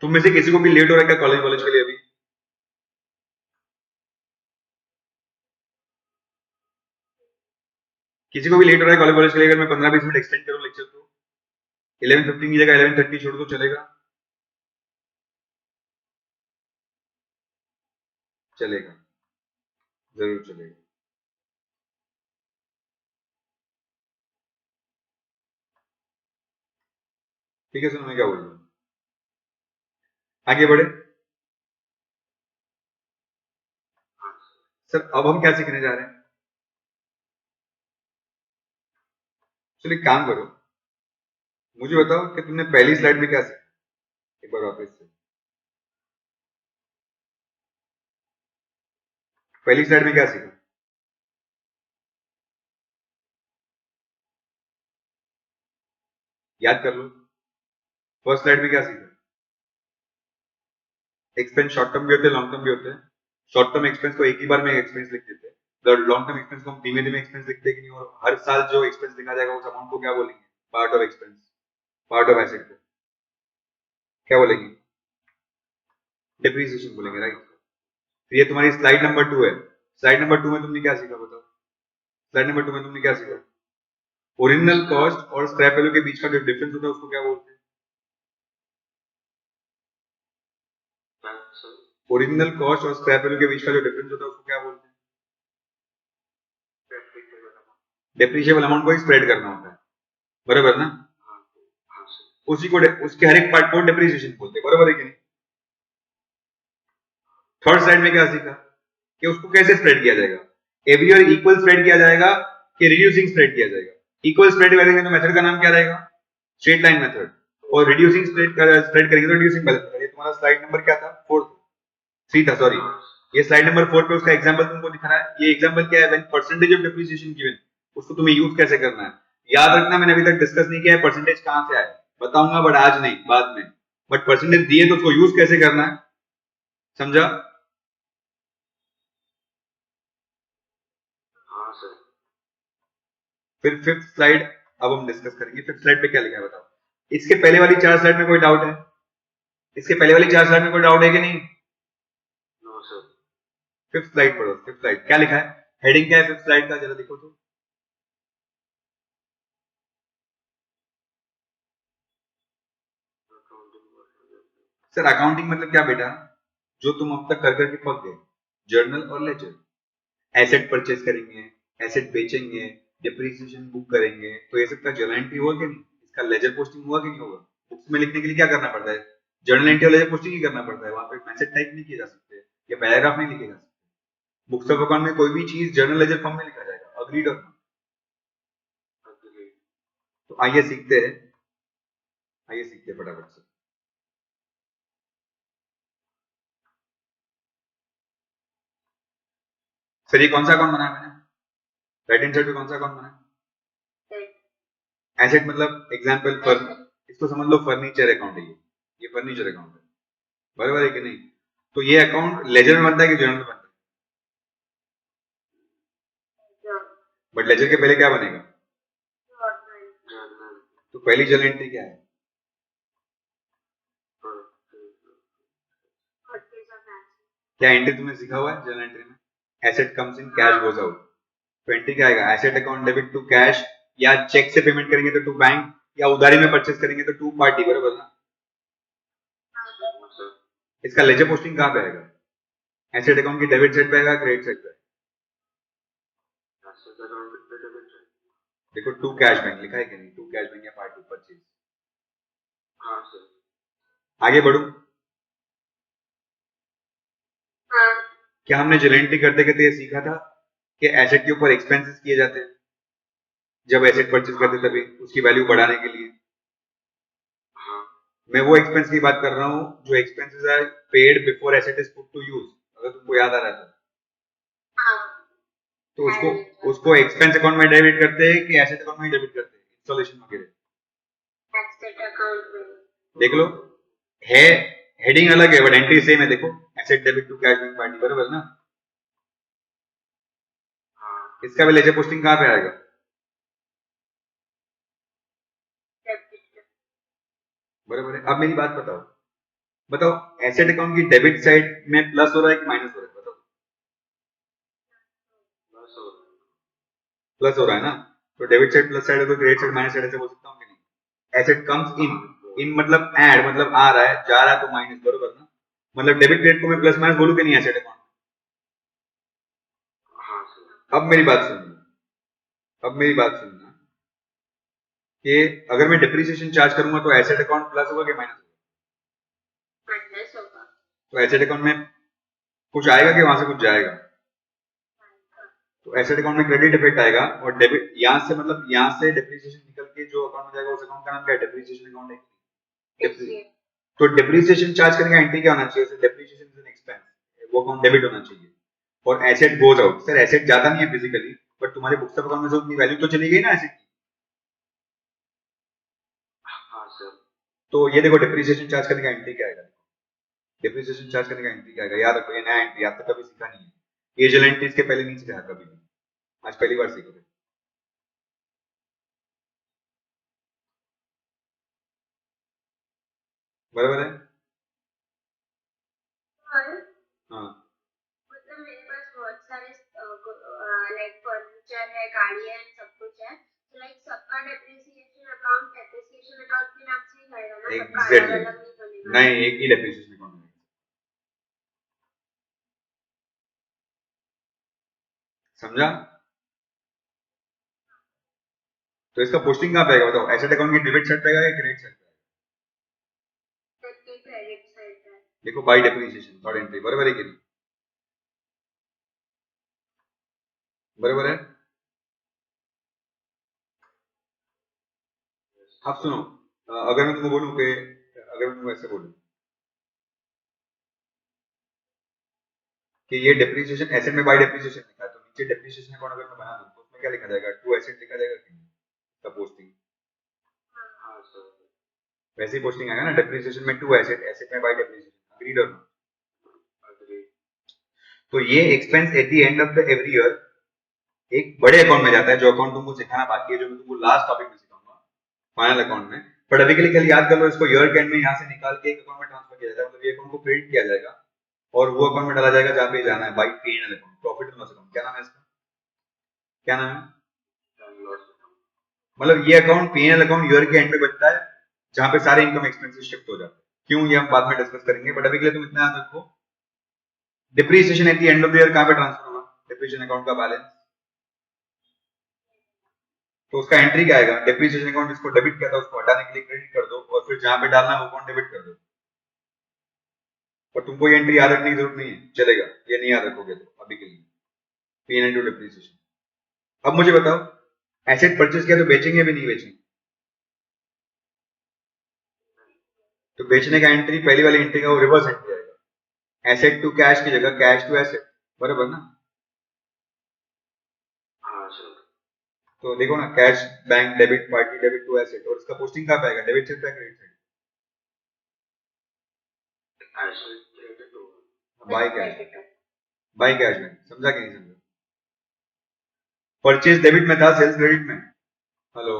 तुम में से किसी को भी लेट हो रहा है क्या कॉलेज कॉलेज के लिए? अभी किसी को भी लेट हो रहा है कॉलेज कॉलेज के लिए? अगर मैं 15-20 मिनट एक्सटेंड करूँ लेक्चर को, 11:15 की जगह 11:30 छोड़ दो, चलेगा? चलेगा, जरूर चलेगा। ठीक है, सुनो मैं क्या बोल रहा हूँ, आगे बढ़े। सर अब हम क्या सीखने जा रहे हैं? चलिए काम करो, मुझे बताओ कि तुमने पहली स्लाइड में क्या सीखा, एक बार वापस से। पहली स्लाइड में क्या सीखा? याद कर लो। फर्स्ट स्लाइड में क्या सीखा? एक्सपेंस शॉर्ट टर्म भी होते हैं, लॉन्ग टर्म भी होते हैं। शॉर्ट टर्म एक्सपेंस को एक ही बार में एक्सपेंस लिख देते हैं, लॉन्ग टर्म एक्सपेंस को हम धीमे धीमे एक्सपेंस लिखते हैं कि नहीं, और हर साल जो एक्सपेंस लिखा जाएगा उस अमाउंट को क्या बोलेंगे? Part of expense, part of asset को क्या बोलेंगे? डिप्रीसिएशन बोलेंगे, राइट? तो ये तुम्हारी स्लाइड नंबर 2 है। स्लाइड नंबर 2 में तुमने क्या सीखा बताओ? स्लाइड नंबर 2 में तुमने क्या सीखा? ओरिजिनल कॉस्ट और स्क्रैप वैल्यू के बीच का जो डिफरेंस होता है उसको क्या बोलते हैं? ओरिजिनल कॉस्ट और स्क्रैप वैल्यू के बीच का जो डिफरेंस होता है उसको क्या बोलते हैं? डेप्रिशिएबल अमाउंट को ही स्प्रेड करना होता है, बराबर ना? उसी को उसके हर एक पार्ट को डेप्रिसिएशन बोलते हैं, बराबर है कि नहीं? थर्ड स्लाइड में क्या सीखा कि उसको कैसे स्प्रेड किया जाएगा? एवरी ईयर इक्वल स्प्रेड किया जाएगा कि रिड्यूसिंग स्प्रेड किया जाएगा? इक्वल स्प्रेड करेंगे तो मेथड का नाम क्या रहेगा? Straight line method. और रिड्यूसिंग स्प्रेड करेंगे तो रिड्यूसिंग मेथड। ये तुम्हारा स्लाइड नंबर क्या था? 4 3 था, सॉरी। ये स्लाइड नंबर 4 पे उसका एग्जांपल तुमको दिख रहा है। ये एग्जांपल क्या है? When percentage of depreciation given, उसको तुम्हें यूज कैसे करना है याद रखना। मैंने अभी तक डिस्कस नहीं किया है परसेंटेज कहां से आए, बताऊंगा बट आज नहीं, बाद में। बट परसेंटेज दिए तो उसको यूज कैसे करना है, समझा? हाँ सर। फिर फिफ्थ स्लाइड अब हम डिस्कस करेंगे। फिफ्थ स्लाइड पे क्या लिखा है बताओ। इसके पहले वाली 4 स्लाइड में कोई डाउट है? इसके पहले वाली 4 स्लाइड में कोई डाउट है कि नहीं? No sir. फिफ्थ स्लाइड पढ़ो। फिफ्थ स्लाइड क्या लिखा है? हेडिंग क्या है फिफ्थ स्लाइड का, जरा देखो तो। सर अकाउंटिंग मतलब क्या बेटा? जो तुम अब तक कर करके पक गए, जर्नल और लेजर। एसेट परचेज करेंगे, एसेट बेचेंगे, डिप्रिसिएशन बुक करेंगे, तो ये सब का जर्नल एंट्री हुआ कि नहीं? इसका लेजर पोस्टिंग हुआ कि नहीं होगा? बुक्स में लिखने के लिए क्या करना पड़ता है? जर्नल एंट्री और लेजर पोस्टिंग ही करना पड़ता है। वहां पे मैसेज टाइप नहीं किए जा सकते या पैराग्राफ नहीं लिखे जा सकते। बुक्स ऑफ अकाउंट में कोई भी चीज जर्नल लेजर फॉर्म में लिखा जाएगा। अग्रीड और नॉट? तो आइए सीखते हैं, आइए सीखते हैं फटाफट से। सर ये कौन सा अकाउंट बनाया मैंने? राइट हैंड साइड पे कौन सा अकाउंट बनाया? एसेट मतलब एग्जांपल फर, इसको समझ लो फर्नीचर अकाउंट है। ये फर्नीचर अकाउंट है, बराबर है कि नहीं? तो ये अकाउंट लेजर में बनता है कि जर्नल में बनता है? बट लेजर के पहले क्या बनेगा? तो पहली जर्नल एंट्री क्या है? क्या एंट्री तुमने सीखा हुआ है जर्नल एंट्री में? Asset comes in, cash goes out. तो एंट्री क्या आएगा? Asset account debit to cash, या चेक से पेमेंट करेंगे तो टू बैंक, या उधारी में परचेस करेंगे तो टू पार्टी, बराबर ना? इसका लेजर पोस्टिंग कहां पे आएगा? एसेट अकाउंट की डेबिट साइड पे आएगा, क्रेडिट साइड पे? देखो टू कैश बैंक लिखा है कि नहीं? टू कैश बैंक या पार्टी परचेज। हाँ सर। आगे बढ़ू। क्या हमने जर्नल एंट्री करते करते ये सीखा था कि एसेट के ऊपर एक्सपेंसेस किए जाते हैं? जब एसेट परचेज करते तभी उसकी वैल्यू बढ़ाने के लिए। मैं वो एक्सपेंस की बात कर रहा हूँ जो expenses are paid before asset is put to use. अगर तुमको याद आ रहा था तो उसको उसको एक्सपेंस अकाउंट में डेबिट करते हैं कि एसेट अकाउंट में डेबिट करते हैं? इंस्टॉलेशन वगैरह एसेट अकाउंट में देख लो, है हेडिंग अलग है बट एंट्री सेम है। देखो asset debit to cash bank party, बराबर ना? इसका भी लेजर पोस्टिंग कहां पे आएगा? बराबर है। अब मेरी बात बताओ, बताओ एसेट अकाउंट की डेबिट साइड में प्लस हो रहा है कि माइनस हो रहा है? बताओ। प्लस हो रहा है ना? तो डेबिट साइड प्लस साइड है तो क्रेडिट साइड माइनस साइड ऐसे बोल सकता हूँ कि नहीं? एसेट कम्स इन, इन मतलब ऐड, मतलब आ रहा है, जा रहा है तो माइनस, बराबर ना? मतलब डेबिट क्रेडिट को मैं प्लस माइनस बोलूं कि नहीं एसेट अकाउंट? अब मेरी बात सुनना, अब मेरी बात सुनना कि अगर मैं डिप्रिसिएशन चार्ज करूंगा तो एसेट अकाउंट प्लस होगा कि माइनस होगा? तो एसेट अकाउंट में कुछ आएगा कि वहां से कुछ जाएगा? तो एसेट अकाउंट में क्रेडिट इफेक्ट आएगा और डेबिट यहां से, मतलब यहां से डिप्रिसिएशन निकल के जो अकाउंट में जाएगा उस अकाउंट का नाम क्या है? डिप्रिसिएशन अकाउंट है। तो डिप्रिसिएशन चार्ज करने का एंट्री क्या होना चाहिए? डिप्रिसिएशन इज एन एक्सपेंस, वो अकाउंट डेबिट होना चाहिए। और asset goes out, sir asset जाता नहीं है फिजिकली बट तुम्हारे बुक्स ऑफ अकाउंट में से उतनी वैल्यू तो चली गई ना एसेट की। हाँ सर। तो ये देखो डिप्रिसिएशन चार्ज करने का एंट्री क्या आएगा? डिप्रिसिएशन चार्ज करने का एंट्री क्या आएगा? याद रखो ये नया एंट्री, आप तो कभी सीखा नहीं है। ये जो एंट्री इसके पहले नहीं सीखा कभी भी, आज पहली बार सीख रहे। बराबर है? हाँ मतलब मेरे पास बहुत सारे लाइक फर्नीचर है, गाड़ी है, सब कुछ है। तो लाइक सबका डेप्रिसिएशन अकाउंट डेप्रिसिएशन अकाउंट के नाम से ही रहेगा ना? सबका अलग एग्जैक्टली, अलग नहीं बनेगा? नहीं एक ही डेप्रिसिएशन अकाउंट है। समझा? तो इसका पोस्टिंग कहां पे आएगा बताओ? एसेट अकाउंट की डेबिट साइड पे आएगा या क्रेडिट साइड पे आएगा? सबके क्रेडिट साइड है। देखो बाय डेप्रिसिएशन थर्ड एंट्री, बराबर है कि नहीं? बराबर है? अब सुनो, अगर मैं तुमको बोलूं कि अगर मैं तुमको ऐसे बोलूं कि ये डेप्रिसिएशन एसेट में बाय डेप्रिसिएशन लिखा है, तो नीचे डेप्रिसिएशन अकाउंट अगर मैं बना दूं तो उसमें क्या लिखा जाएगा? टू एसेट लिखा जाएगा कि नहीं? इसका पोस्टिंग हाँ सर। वैसे ही पोस्टिंग आएगा ना, डेप्रिसिएशन में टू एसेट, एसेट में बाय डेप्रिसिएशन, अग्रीड और नॉट? अग्री। तो ये expense eight the end of the every year एक बड़े अकाउंट में जाता है, जो अकाउंट तुमको सिखाना बाकी है, जो मैं तुमको लास्ट टॉपिक में सिखाऊंगा फाइनल अकाउंट में। बट अभी के लिए खाली याद कर लो इसको, ईयर के एंड में यहाँ से निकाल के एक अकाउंट में ट्रांसफर किया जाता है, मतलब ये अकाउंट को क्रेडिट किया जाएगा और वो अकाउंट में डाला जाएगा जहाँ पे जाना है, by P&L account, profit and loss account. क्या नाम है इसका? क्या नाम है? मतलब ये अकाउंट P&L अकाउंट ईयर के एंड में बनता है, जहाँ पे सारे इनकम एक्सपेंसेस शिफ्ट हो जाते हैं। क्यों, ये हम बाद में डिस्कस करेंगे, बट अभी के लिए तुम इतना याद रखो, depreciation eight the end of the year कहाँ पे ट्रांसफर होगा? डिप्रिसिएशन अकाउंट का बैलेंस। तो उसका एंट्री क्या आएगा? डिप्रिसिएशन अकाउंट जिसको डेबिट किया था उसको हटाने के लिए क्रेडिट कर दो, और फिर जहां पे डालना है वो अकाउंट डेबिट कर दो। और तुमको ये एंट्री याद रखने की जरूरत नहीं है, चलेगा, ये नहीं याद रखोगे तो अभी के लिए P&L टू डिप्रिसिएशन। अब मुझे बताओ, एसेट परचेज किया तो बेचेंगे भी नहीं बेचेंगे? तो बेचने का एंट्री, पहली वाली एंट्री का वो रिवर्स एंट्री आएगा, एसेट टू कैश की जगह कैश टू एसेट, बराबर ना? हाँ सर। तो देखो ना, cash bank debit, party debit to asset, और इसका पोस्टिंग कहाँ पे आएगा? डेबिट साइड पे, क्रेडिट साइड? एसेट क्रेडिट होगा। बाय कैश, बाय कैश में, समझा कि नहीं समझा? परचेज डेबिट में था, सेल्स क्रेडिट में। हेलो,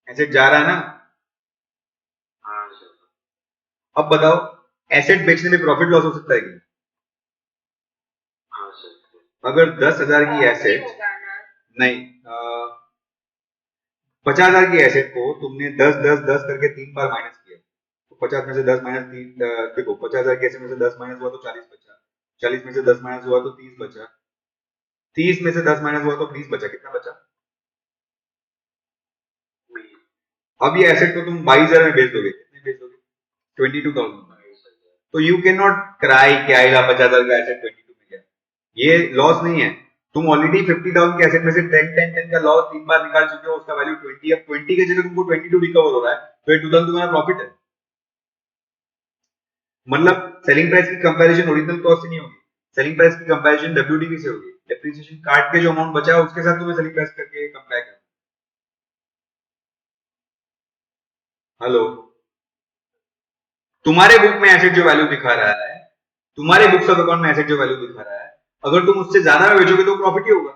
एसेट जा रहा है ना? हाँ सर। अब बताओ, एसेट बेचने में प्रॉफिट लॉस हो सकता है कि? हाँ सर। अगर 10,000 की एसेट, नहीं 50,000 की एसेट को तुमने 10 10 10 करके 3 बार माइनस किया, तो 50 में से 10 माइनस 3, देखो 50,000 की एसेट में से 10 माइनस हुआ तो 40 बचा, 40 में से 10 माइनस हुआ तो 30 बचा, 30 में से 10 माइनस हुआ तो 20 बचा। कितना बचा? अब ये एसेट को तुम 22,000 में बेच दोगे, कितने बेच दोगे? 22,000। तो यू कैन नॉट क्राई कि आइला 50,000 का एसेट 22 में गया, ये लॉस नहीं है। तुम ऑलरेडी 50,000 के एसेट में से 10 10 10 का लॉस 3 बार निकाल चुके हो, उसका वैल्यू 20, अब 20 की जगह तुमको 22 रिकवर हो रहा है, तो ये 2000 तुम्हारा प्रॉफिट है। मतलब सेलिंग प्राइस की कंपैरिजन ओरिजिनल कॉस्ट से नहीं होगी, सेलिंग प्राइस की कंपैरिजन WDV से होगी, डेप्रिसिएशन काट के जो अमाउंट बचा है उसके साथ तुम्हें सेलिंग प्राइस करके कंपेयर करना। हेलो, तुम्हारे बुक में एसेट जो वैल्यू दिखा रहा है, तुम्हारे बुक्स ऑफ अकाउंट में एसेट जो वैल्यू दिखा रहा है, अगर तुम उससे ज्यादा में बेचोगे तो प्रॉफिट ही होगा।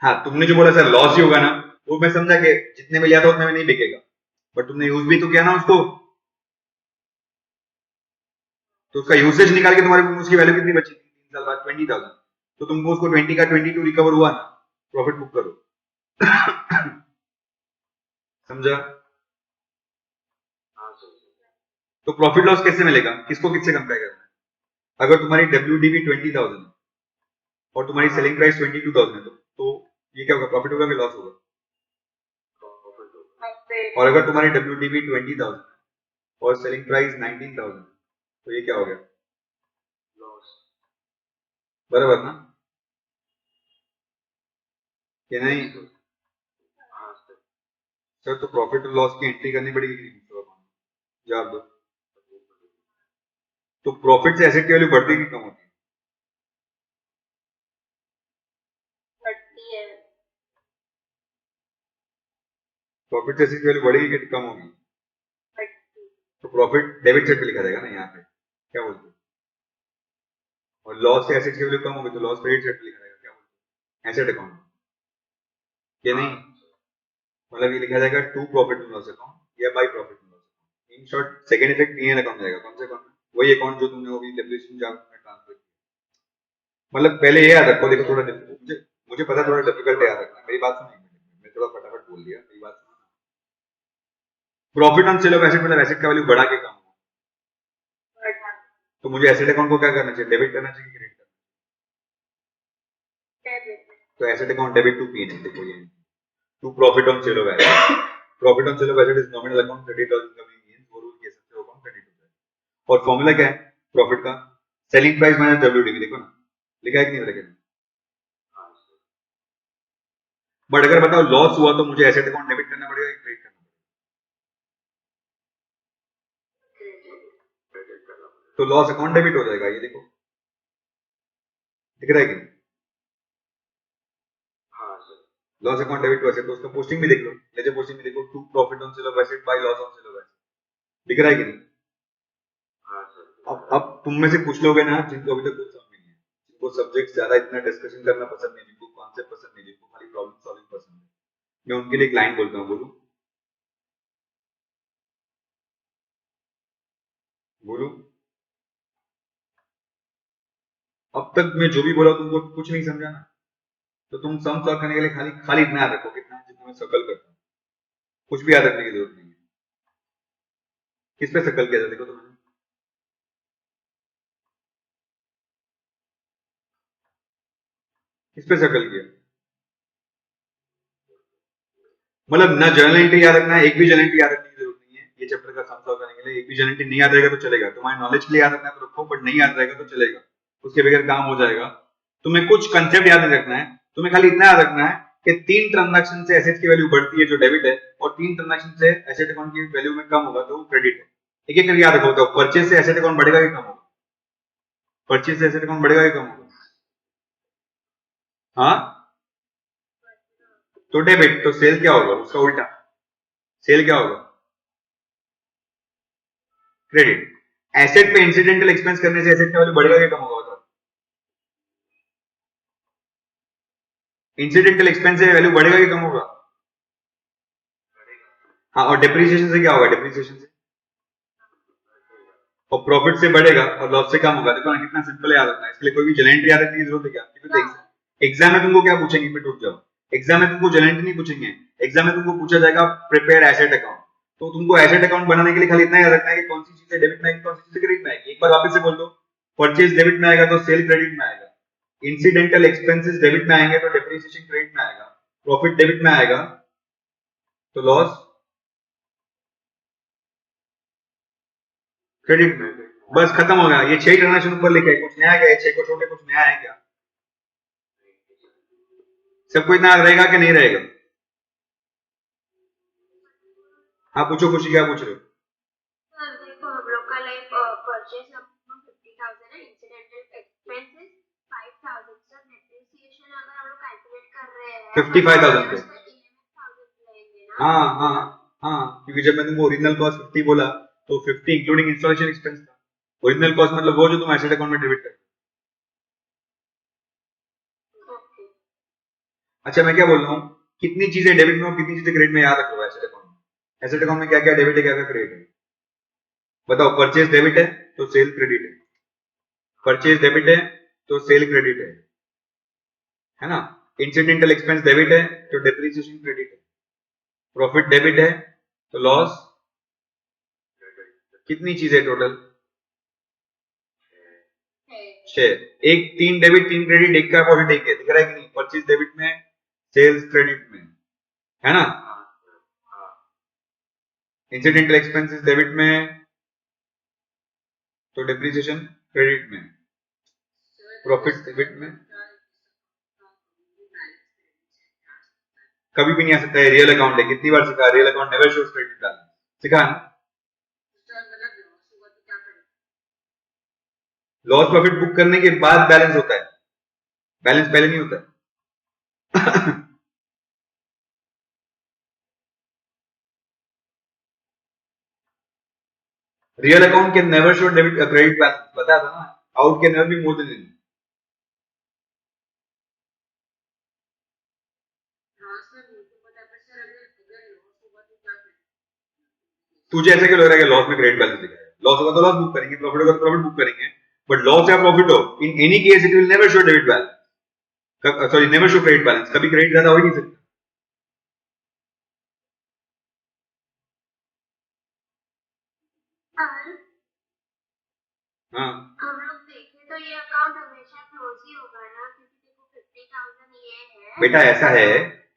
हाँ, तुमने जो बोला सर लॉस ही होगा ना, वो मैं समझा कि जितने में लिया था उतने में नहीं बिकेगा, बट तुमने यूज भी तो किया ना उसको, तो उसका यूसेज निकाल के तुम्हारे बुक में उसकी वैल्यू कितनी बची थी 3 साल बाद? 20,000। तो तुमको उसको 20 का 22 रिकवर हुआ ना, प्रॉफिट बुक करो। समझा? हाँ सर। तो प्रॉफिट लॉस कैसे मिलेगा, किसको किससे कंपेयर करना है? अगर तुम्हारी WDV 20,000 और तुम्हारी सेलिंग प्राइस 22,000 है, तो ये क्या होगा? प्रॉफिट होगा कि लॉस होगा? प्रॉफिट होगा। और अगर तुम्हारी WDV 20,000 और सेलिंग प्राइस 19,000, तो ये क्या हो गया? लॉस। बराबर ना? कि नहीं? हाँ सर। सर तो प्रॉफिट और लॉस की एंट्री करनी पड़ेगी कि नहीं? जवाब दो। तो प्रॉफिट से एसेट की वैल्यू बढ़ती है कि कम होती है? बढ़ती है। प्रॉफिट से एसेट की वैल्यू बढ़ेगी कि कम होगी? बढ़ती। तो प्रॉफिट डेबिट साइड पे लिखा जाएगा ना यहाँ पे, क्या बोलते हो? और लॉस से एसेट की वैल्यू कम होगी तो लॉस क्रेडिट साइड पे लिखा जाएगा, क्या बोलते हो? एसेट अकाउंट, कि नहीं? मतलब ये लिखा जाएगा to profit and loss account या by profit and loss account. In short second effect P&L account जाएगा, कौन से अकाउंट में? वही अकाउंट जो तुमने अभी डेप्रिसिएशन चार्ज में ट्रांसफर किया। मतलब पहले ये याद रखो, देखो थोड़ा मुझे मुझे पता है थोड़ा डिफिकल्ट है याद रखना, मेरी बात सुनो, मैं थोड़ा फटाफट बोल दिया, मेरी बात सुनो। Profit on sale of asset मतलब एसेट का वैल्यू बढ़ा के कम हो, बढ़ा। तो मुझे एसेट अकाउंट को क्या करना चाहिए? डेबिट करना चाहिए कि क्रेडिट करना? डेबिट। तो asset account debit to P&L, देखो ये to profit on sale of asset, profit on sale of asset is nominal account credit और इनकमिंग गेन्स, वो रूल के हिसाब से अकाउंट क्रेडिट होता है। और फॉर्मूला क्या है प्रॉफिट का? सेलिंग प्राइस माइनस WDV, देखो ना लिखा है कि नहीं लिखा? बट अगर बताओ लॉस हुआ तो मुझे एसेट अकाउंट डेबिट करना पड़ेगा कि क्रेडिट करना तो लॉस अकाउंट डेबिट हो जाएगा, ये देखो दिख रहा है कि हाँ sir. Loss account debit to asset, तो उसका पोस्टिंग भी देख लो, लेजर पोस्टिंग भी देखो, to profit on sale of asset by loss on sale of asset, दिख रहा है कि नहीं? हाँ सर। अब तुम में से कुछ लोग हैं ना जिनको अभी तक कुछ समझ नहीं है, जिनको सब्जेक्ट ज्यादा इतना डिस्कशन करना पसंद नहीं, जिनको कॉन्सेप्ट पसंद नहीं, जिनको खाली प्रॉब्लम सॉल्विंग पसंद है, मैं उनके लिए एक लाइन बोलता हूँ, बोलूं बोलूं? अब तक मैं जो भी बोला तुमको कुछ नहीं समझा ना, तो तुम सम सॉल्व करने के लिए खाली खाली इतना याद रखो, कितना जितना मैं सर्कल करता हूँ, कुछ भी याद रखने की जरूरत नहीं है। किस पे सर्कल किया था देखो तुमने? किस पे सर्कल किया? मतलब ना जर्नल एंट्री याद रखना है, एक भी जर्नल एंट्री याद रखने की जरूरत नहीं है ये चैप्टर का सम सॉल्व करने के लिए, एक भी जर्नल एंट्री नहीं याद रहेगा तो चलेगा, तुम्हारे नॉलेज के लिए याद रखना है तो रखो, बट नहीं याद रहेगा तो चलेगा, उसके बगैर काम हो जाएगा। तुम्हें कुछ कंसेप्ट याद नहीं रखना है, तुम्हें खाली इतना याद रखना है कि 3 ट्रांजैक्शन से एसेट की वैल्यू बढ़ती है जो डेबिट है, और 3 ट्रांजैक्शन से एसेट अकाउंट की वैल्यू में कम होगा तो वो क्रेडिट है। एक एक करके याद रखो, तो परचेज से एसेट अकाउंट बढ़ेगा कि कम होगा? परचेज से एसेट अकाउंट बढ़ेगा कि कम होगा? हाँ, तो डेबिट, तो सेल क्या होगा? उसका उल्टा, सेल क्या होगा? क्रेडिट। एसेट पे इंसिडेंटल एक्सपेंस करने से एसेट का वैल्यू बढ़ेगा कि कम होगा बताओ? इंसिडेंटल एक्सपेंस से वैल्यू बढ़ेगा कि कम होगा? हाँ, और डिप्रिसिएशन से क्या होगा? डिप्रिसिएशन से और प्रॉफिट से बढ़ेगा और लॉस से कम होगा। देखो ना कितना सिंपल है याद रखना है, इसके लिए कोई भी जनरल याद रखने की जरूरत है क्या? क्योंकि एग्जाम में तुमको क्या पूछेंगे, फिर टूट जाओ, एग्जाम में तुमको जनरल नहीं पूछेंगे, एग्जाम में तुमको पूछा जाएगा प्रिपेयर एसेट अकाउंट, तो तुमको एसेट अकाउंट बनाने के लिए खाली इतना याद रखना है कि कौन सी चीजें डेबिट में आएगी, कौन सी चीजें क्रेडिट में आएगी। एक बार वापस से बोल दो, परचेज डेबिट में आएगा तो सेल क्रेडिट में आएगा, इंसिडेंटल एक्सपेंसेस डेबिट में आएंगे तो डेप्रिसिएशन क्रेडिट में आएगा, प्रॉफिट डेबिट में आएगा तो लॉस क्रेडिट में। बस खत्म हो गया, ये 6 ट्रांजेक्शन ऊपर लिखे, कुछ नया क्या है? 6 को छोटे कुछ नया है क्या? सबको इतना याद रहेगा कि नहीं रहेगा? हाँ पूछो, खुशी क्या पूछ रहे हो? सर देखो हम लोग का लाइक परचेज अमाउंट 50,000 है, इंसिडेंटल एक्सपेंसेस 5,000, सर डेप्रिसिएशन अगर हम लोग कैलकुलेट कर रहे हैं 55,000 पे। 11,000 लेंगे ना। हाँ हाँ हाँ, क्योंकि जब मैंने तुमको ओरिजिनल कॉस्ट 50 बोला तो 50 इंक्लूडिंग इंस्टॉलेशन एक्सपेंस था। ओरिजिनल कॉस्ट मतलब वो जो तुम एसेट अकाउंट में डेबिट कर। ओके अच्छा मैं क्या बोल रहा हूँ, कितनी चीजें डेबिट में और कितनी चीजें क्रेडिट में याद रखो एसेट अकाउंट में। एसेट अकाउंट में क्या क्या डेबिट है, क्या क्या क्रेडिट है? बताओ, परचेज डेबिट है तो सेल क्रेडिट है, परचेज डेबिट है तो सेल क्रेडिट है ना? इंसिडेंटल एक्सपेंस डेबिट है तो डेप्रिसिएशन क्रेडिट है, प्रॉफिट डेबिट है तो लॉस। कितनी चीजें टोटल? है। 6। एक 3 डेबिट 3 क्रेडिट, एक का प्रॉफिट एक है, दिख रहा है कि नहीं? परचेज डेबिट में, सेल्स क्रेडिट में, है ना? इंसिडेंटल एक्सपेंसेस डेबिट में तो डेप्रिसिएशन क्रेडिट में, प्रॉफिट डेबिट में। कभी भी नहीं आ सकता है, रियल अकाउंट है, कितनी बार सिखा, real account never shows credit balance, सिखा ना? लॉस प्रॉफिट बुक करने के बाद बैलेंस होता है, बैलेंस पहले नहीं होता है। Real account can never show debit credit balance, बताया था ना, out can never be more than in. तुझे ऐसे क्यों लग रहा है कि लॉस में क्रेडिट बैलेंस दिखाएगा? लॉस होगा तो लॉस बुक करेंगे, प्रॉफिट होगा तो प्रॉफिट बुक करेंगे, बट लॉस या प्रॉफिट हो, in any case it will never show debit balance, sorry never show credit balance, कभी क्रेडिट ज्यादा हो ही नहीं सकता। और हाँ हम लोग देखें तो ये अकाउंट हमेशा क्लोज ही होगा ना, क्योंकि देखो 50,000 ये है। बेटा ऐसा है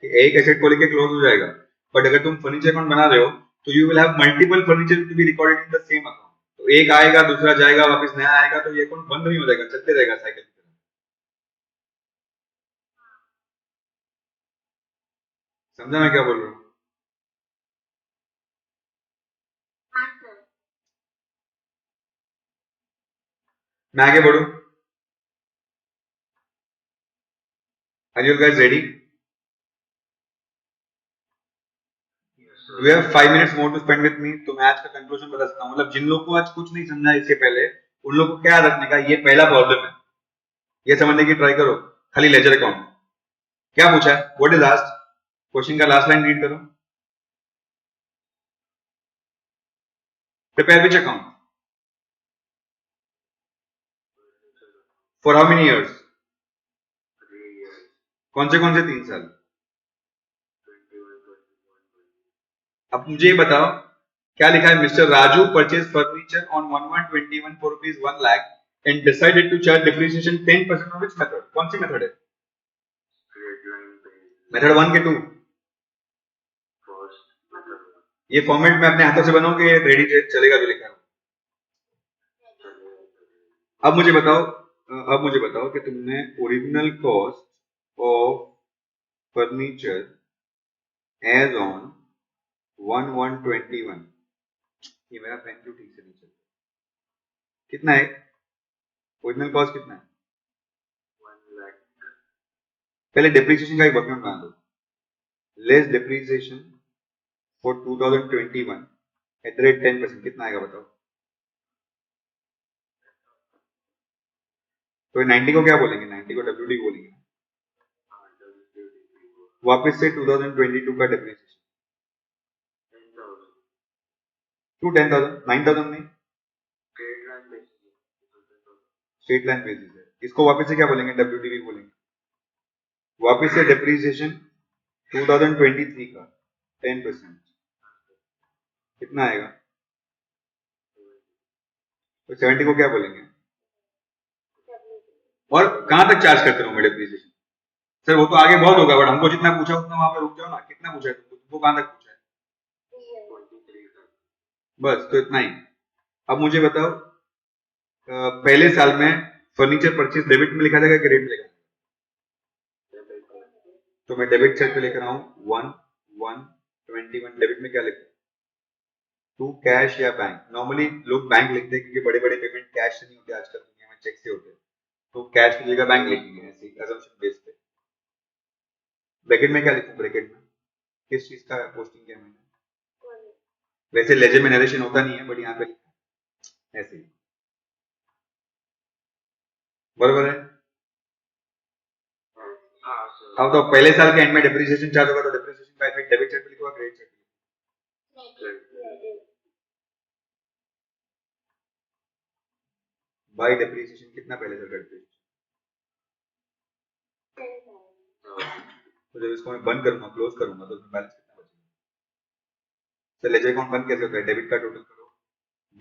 कि एक एसेट को लेके क्लोज हो जाएगा, बट अगर तुम फर्नीचर अकाउंट बना रहे हो तो you will have multiple furniture to be recorded in the same account, तो एक आएगा दूसरा जाएगा वापस नया आएगा, तो ये अकाउंट बंद नहीं हो जाएगा, चलते रहेगा साइकिल की तरह। समझा मैं क्या बोल रहा हूँ? हाँ सर। मैं आगे बढ़ू? Are you guys ready? Yes, sir. You have 5 minutes more to spend with me. तो मैं आज का कंक्लूजन बता सकता हूँ, मतलब जिन लोगों को आज कुछ नहीं समझा इससे पहले, उन लोगों को क्या याद रखने का, ये पहला प्रॉब्लम है, ये समझने की ट्राई करो। खाली लेजर अकाउंट क्या पूछा है, व्हाट इज आस्क्ड, क्वेश्चन का लास्ट लाइन रीड करो। Prepare which account for how many years, 3 years. कौन से 3 साल? 21, 21. अब मुझे ये बताओ क्या लिखा है, mister Raju purchase furniture on 1121 for rupees 1 lakh and decided to charge depreciation 10% of which method, कौन सी मेथड है? Straight line basis. मेथड 1 के 2? First method 1. ये फॉर्मेट में अपने हाथों से बनाओ कि रेडी चलेगा जो लिखा है? अब मुझे बताओ कि तुमने original cost of furniture as on 1121, ये मेरा पेन क्यों ठीक से नहीं चल, कितना है ओरिजिनल कॉस्ट, कितना है? 1 lakh. पहले डिप्रिसिएशन का एक वर्कआउट बना दो, less depreciation for 2021 at the rate 10%, कितना आएगा बताओ? तो 90 को क्या बोलेंगे, 90 को डब्ल्यूडी बोलेंगे। वापस से 2022 का डिप्रिसिएशन 10,000. टू 10,000, 9,000 नहीं, Straight line basis. Straight line basis है, इसको वापस से क्या बोलेंगे, डब्ल्यूडीवी बोलेंगे। वापस से डिप्रिसिएशन 2023 का 10%, कितना आएगा? तो 70 को क्या बोलेंगे? और कहां तक चार्ज करते रहोगे डिप्रिसिएशन? सर वो तो आगे बहुत होगा, बट हमको जितना पूछा उतना वहां पे रुक जाओ ना, कितना पूछा है तुमको कहां तक पूछा है? 23,000. बस तो इतना ही। अब मुझे बताओ पहले साल में फर्नीचर परचेज डेबिट में लिखा जाएगा कि क्रेडिट में लिखा जाएगा? तो मैं डेबिट साइड पे लिख रहा हूँ 1121, डेबिट में क्या लिखूं? टू कैश या बैंक, नॉर्मली लोग बैंक लिखते हैं क्योंकि बड़े बड़े पेमेंट कैश से नहीं होते आजकल दुनिया में, चेक से होते हैं, तो कैश की जगह बैंक लिखेंगे ऐसे assumption बेस पे। ब्रैकेट में क्या लिखूं, ब्रैकेट में किस चीज का पोस्टिंग किया मैंने? वैसे लेजर में नरेशन होता नहीं है, बट यहाँ पे ऐसे ही, बरोबर है? हाँ सर. अब तो पहले साल के एंड में डिप्रिसिएशन चार्ज होगा, तो डिप्रिसिएशन का इफेक्ट डेबिट साइड पे लिखूंगा क्रेडिट साइड पे? बाय डिप्रिसिएशन कितना पहले साल का डिप्रिसिएशन? तो जब इसको मैं बंद करूंगा, क्लोज करूंगा, तो उसमें बैलेंस कितना बचेगा? सर लेजर अकाउंट बंद कैसे होता है, डेबिट का टोटल करो,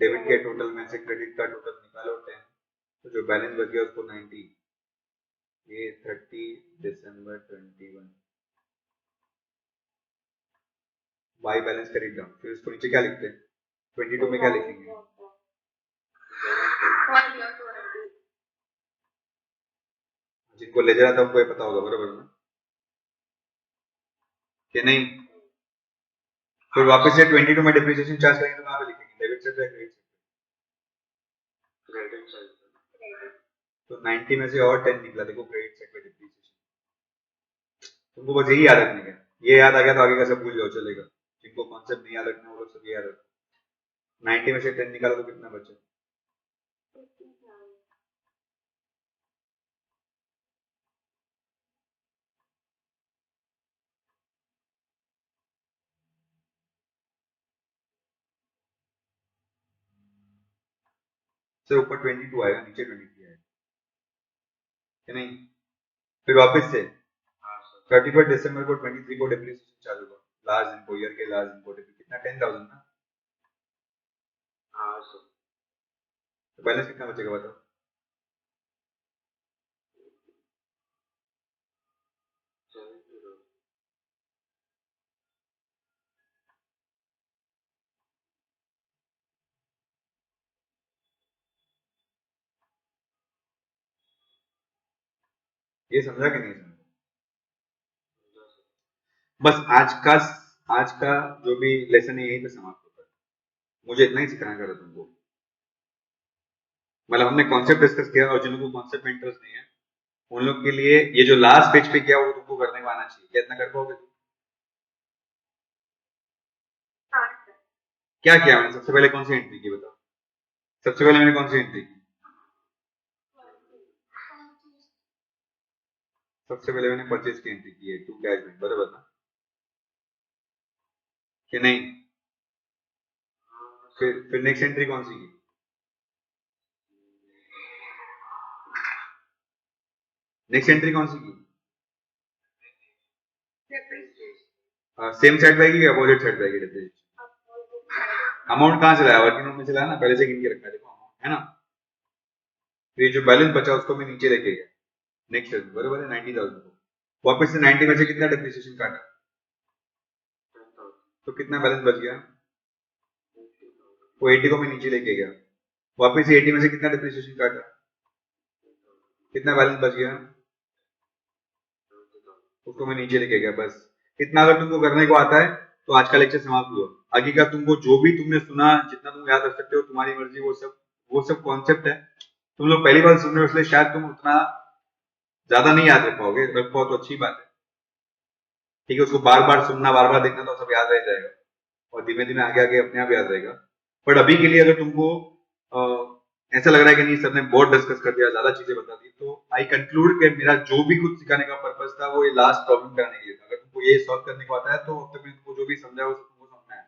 डेबिट के टोटल में से क्रेडिट का टोटल निकालो 10, तो जो बैलेंस बच गया उसको 90, ये 30 दिसंबर 21 बाई बैलेंस करेक्ट डाउन, फिर इसको नीचे क्या लिखते हैं, 22 में क्या लिखेंगे? जिनको लेजर आता है उनको ये पता होगा, बरोबर ना कि नहीं? फिर वापस से 22 में डिप्रिसिएशन चार्ज करेंगे तो कहां पे लिखेंगे, डेबिट साइड या क्रेडिट साइड? Credit side. तो 90 में से और 10 निकला, देखो क्रेडिट साइड पे डिप्रिसिएशन। तुमको बस यही याद रखने का, ये याद आ गया तो आगे का सब भूल जाओ, चलेगा। जिनको कॉन्सेप्ट नहीं याद रखना वो लोग सब याद रखो। 90 में से 10 निकालो तो कितना बचा? सर ऊपर 22 आएगा, नीचे 23 आएगा कि नहीं? फिर वापस से हाँ सर. 31 दिसंबर को 23 को डिप्रिसिएशन चालू होगा, लास्ट दिन को, ईयर के लास्ट दिन को, कितना 10,000 ना, हाँ सर. तो बैलेंस कितना बचेगा बताओ? ये समझा कि नहीं समझा? बस आज का जो भी लेसन है यहीं पे समाप्त होता है, मुझे इतना ही सिखाना था तुमको। मतलब हमने कॉन्सेप्ट डिस्कस किया, और जिन लोगों को कॉन्सेप्ट में इंटरेस्ट नहीं है उन लोग के लिए ये जो लास्ट पेज पे किया वो तुमको करने को आना चाहिए। क्या इतना कर पाओगे तुम? हाँ सर। क्या किया मैंने? सबसे पहले कौन सी एंट्री की बताओ? सबसे पहले मैंने कौन सी एंट्री की? सबसे पहले मैंने परचेज की एंट्री की है, टू कैश में, बराबर ना? कि नहीं? फिर नेक्स्ट एंट्री कौन सी की? नेक्स्ट एंट्री कौन सी की? सेम साइड पे की अपोजिट साइड पे की डेप्रिसिएशन? अमाउंट कहाँ से लाया? वर्किंग नोट में से लाया ना, पहले से गिन के रखा है, देखो अमाउंट है ना। तो ये जो बैलेंस बचा उसको मैं नीचे लेके गया, नेक्स्ट है बराबर है 90,000 को। वापस से 90 में से कितना डेप्रिसिएशन काटा? तो कितना बैलेंस बच गया? वो 80 को मैं नीचे लेके गया, वापस से 80 में से कितना डेप्रिसिएशन काटा? कितना बैलेंस बच गया? उसको मैं नीचे लेके गया, बस इतना अगर तुमको करने को आता है तो आज का लेक्चर समाप्त हुआ। आगे का तुमको जो भी तुमने सुना, जितना तुम याद रख सकते हो तुम्हारी मर्जी, वो सब कॉन्सेप्ट है। तुम लोग पहली बार सुन रहे हो इसलिए शायद तुम उतना ज्यादा नहीं याद रख पाओगे, रख पाओ तो अच्छी बात है, ठीक है। उसको बार बार सुनना, बार बार देखना तो सब याद रह जाएगा, और धीमे धीमे आगे आगे अपने आप याद रहेगा। बट अभी के लिए अगर तुमको ऐसा लग रहा है कि नहीं सर ने बहुत डिस्कस कर दिया, ज्यादा चीजें बता दी, तो आई कंक्लूड कि मेरा जो भी कुछ सिखाने का पर्पस था वो ये लास्ट प्रॉब्लम कराने के लिए था। अगर तुमको ये सॉल्व करने को आता है तो अब तक मैं तुमको जो भी समझा वो सब तुमको समझना है।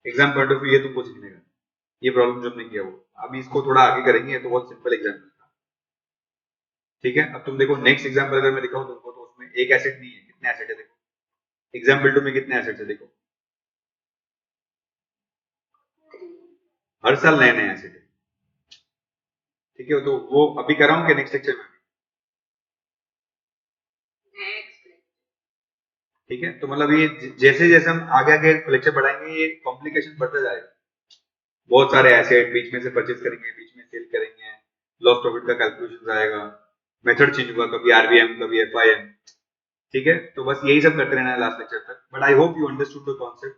एग्जाम पॉइंट ऑफ व्यू ये तुमको सीखने का, ये प्रॉब्लम जो हमने किया वो अभी इसको थोड़ा आगे करेंगे। ये तो बहुत सिंपल एग्जाम्पल था, ठीक है। अब तुम देखो नेक्स्ट एग्जाम्पल अगर मैं दिखाऊं तुमको, तो उसमें एक एसेट नहीं है, कितने एसेट है देखो। एग्जाम्पल 2 में कितने एसेट है देखो, हर साल नए नए एसेट है, ठीक है। तो वो अभी कर रहा हूँ कि नेक्स्ट लेक्चर में? ठीक है। तो मतलब ये जैसे जैसे हम आगे आगे लेक्चर बढ़ाएंगे ये कॉम्प्लिकेशन बढ़ता जाएगा। बहुत सारे एसेट बीच में से परचेज करेंगे, बीच में सेल करेंगे, लॉस प्रॉफिट का कैलकुलेशन आएगा, मेथड चेंज होगा, कभी आरबीएम कभी एफआईएम, ठीक है। तो बस यही सब करते रहना है लास्ट लेक्चर तक। But I hope you understood the concept.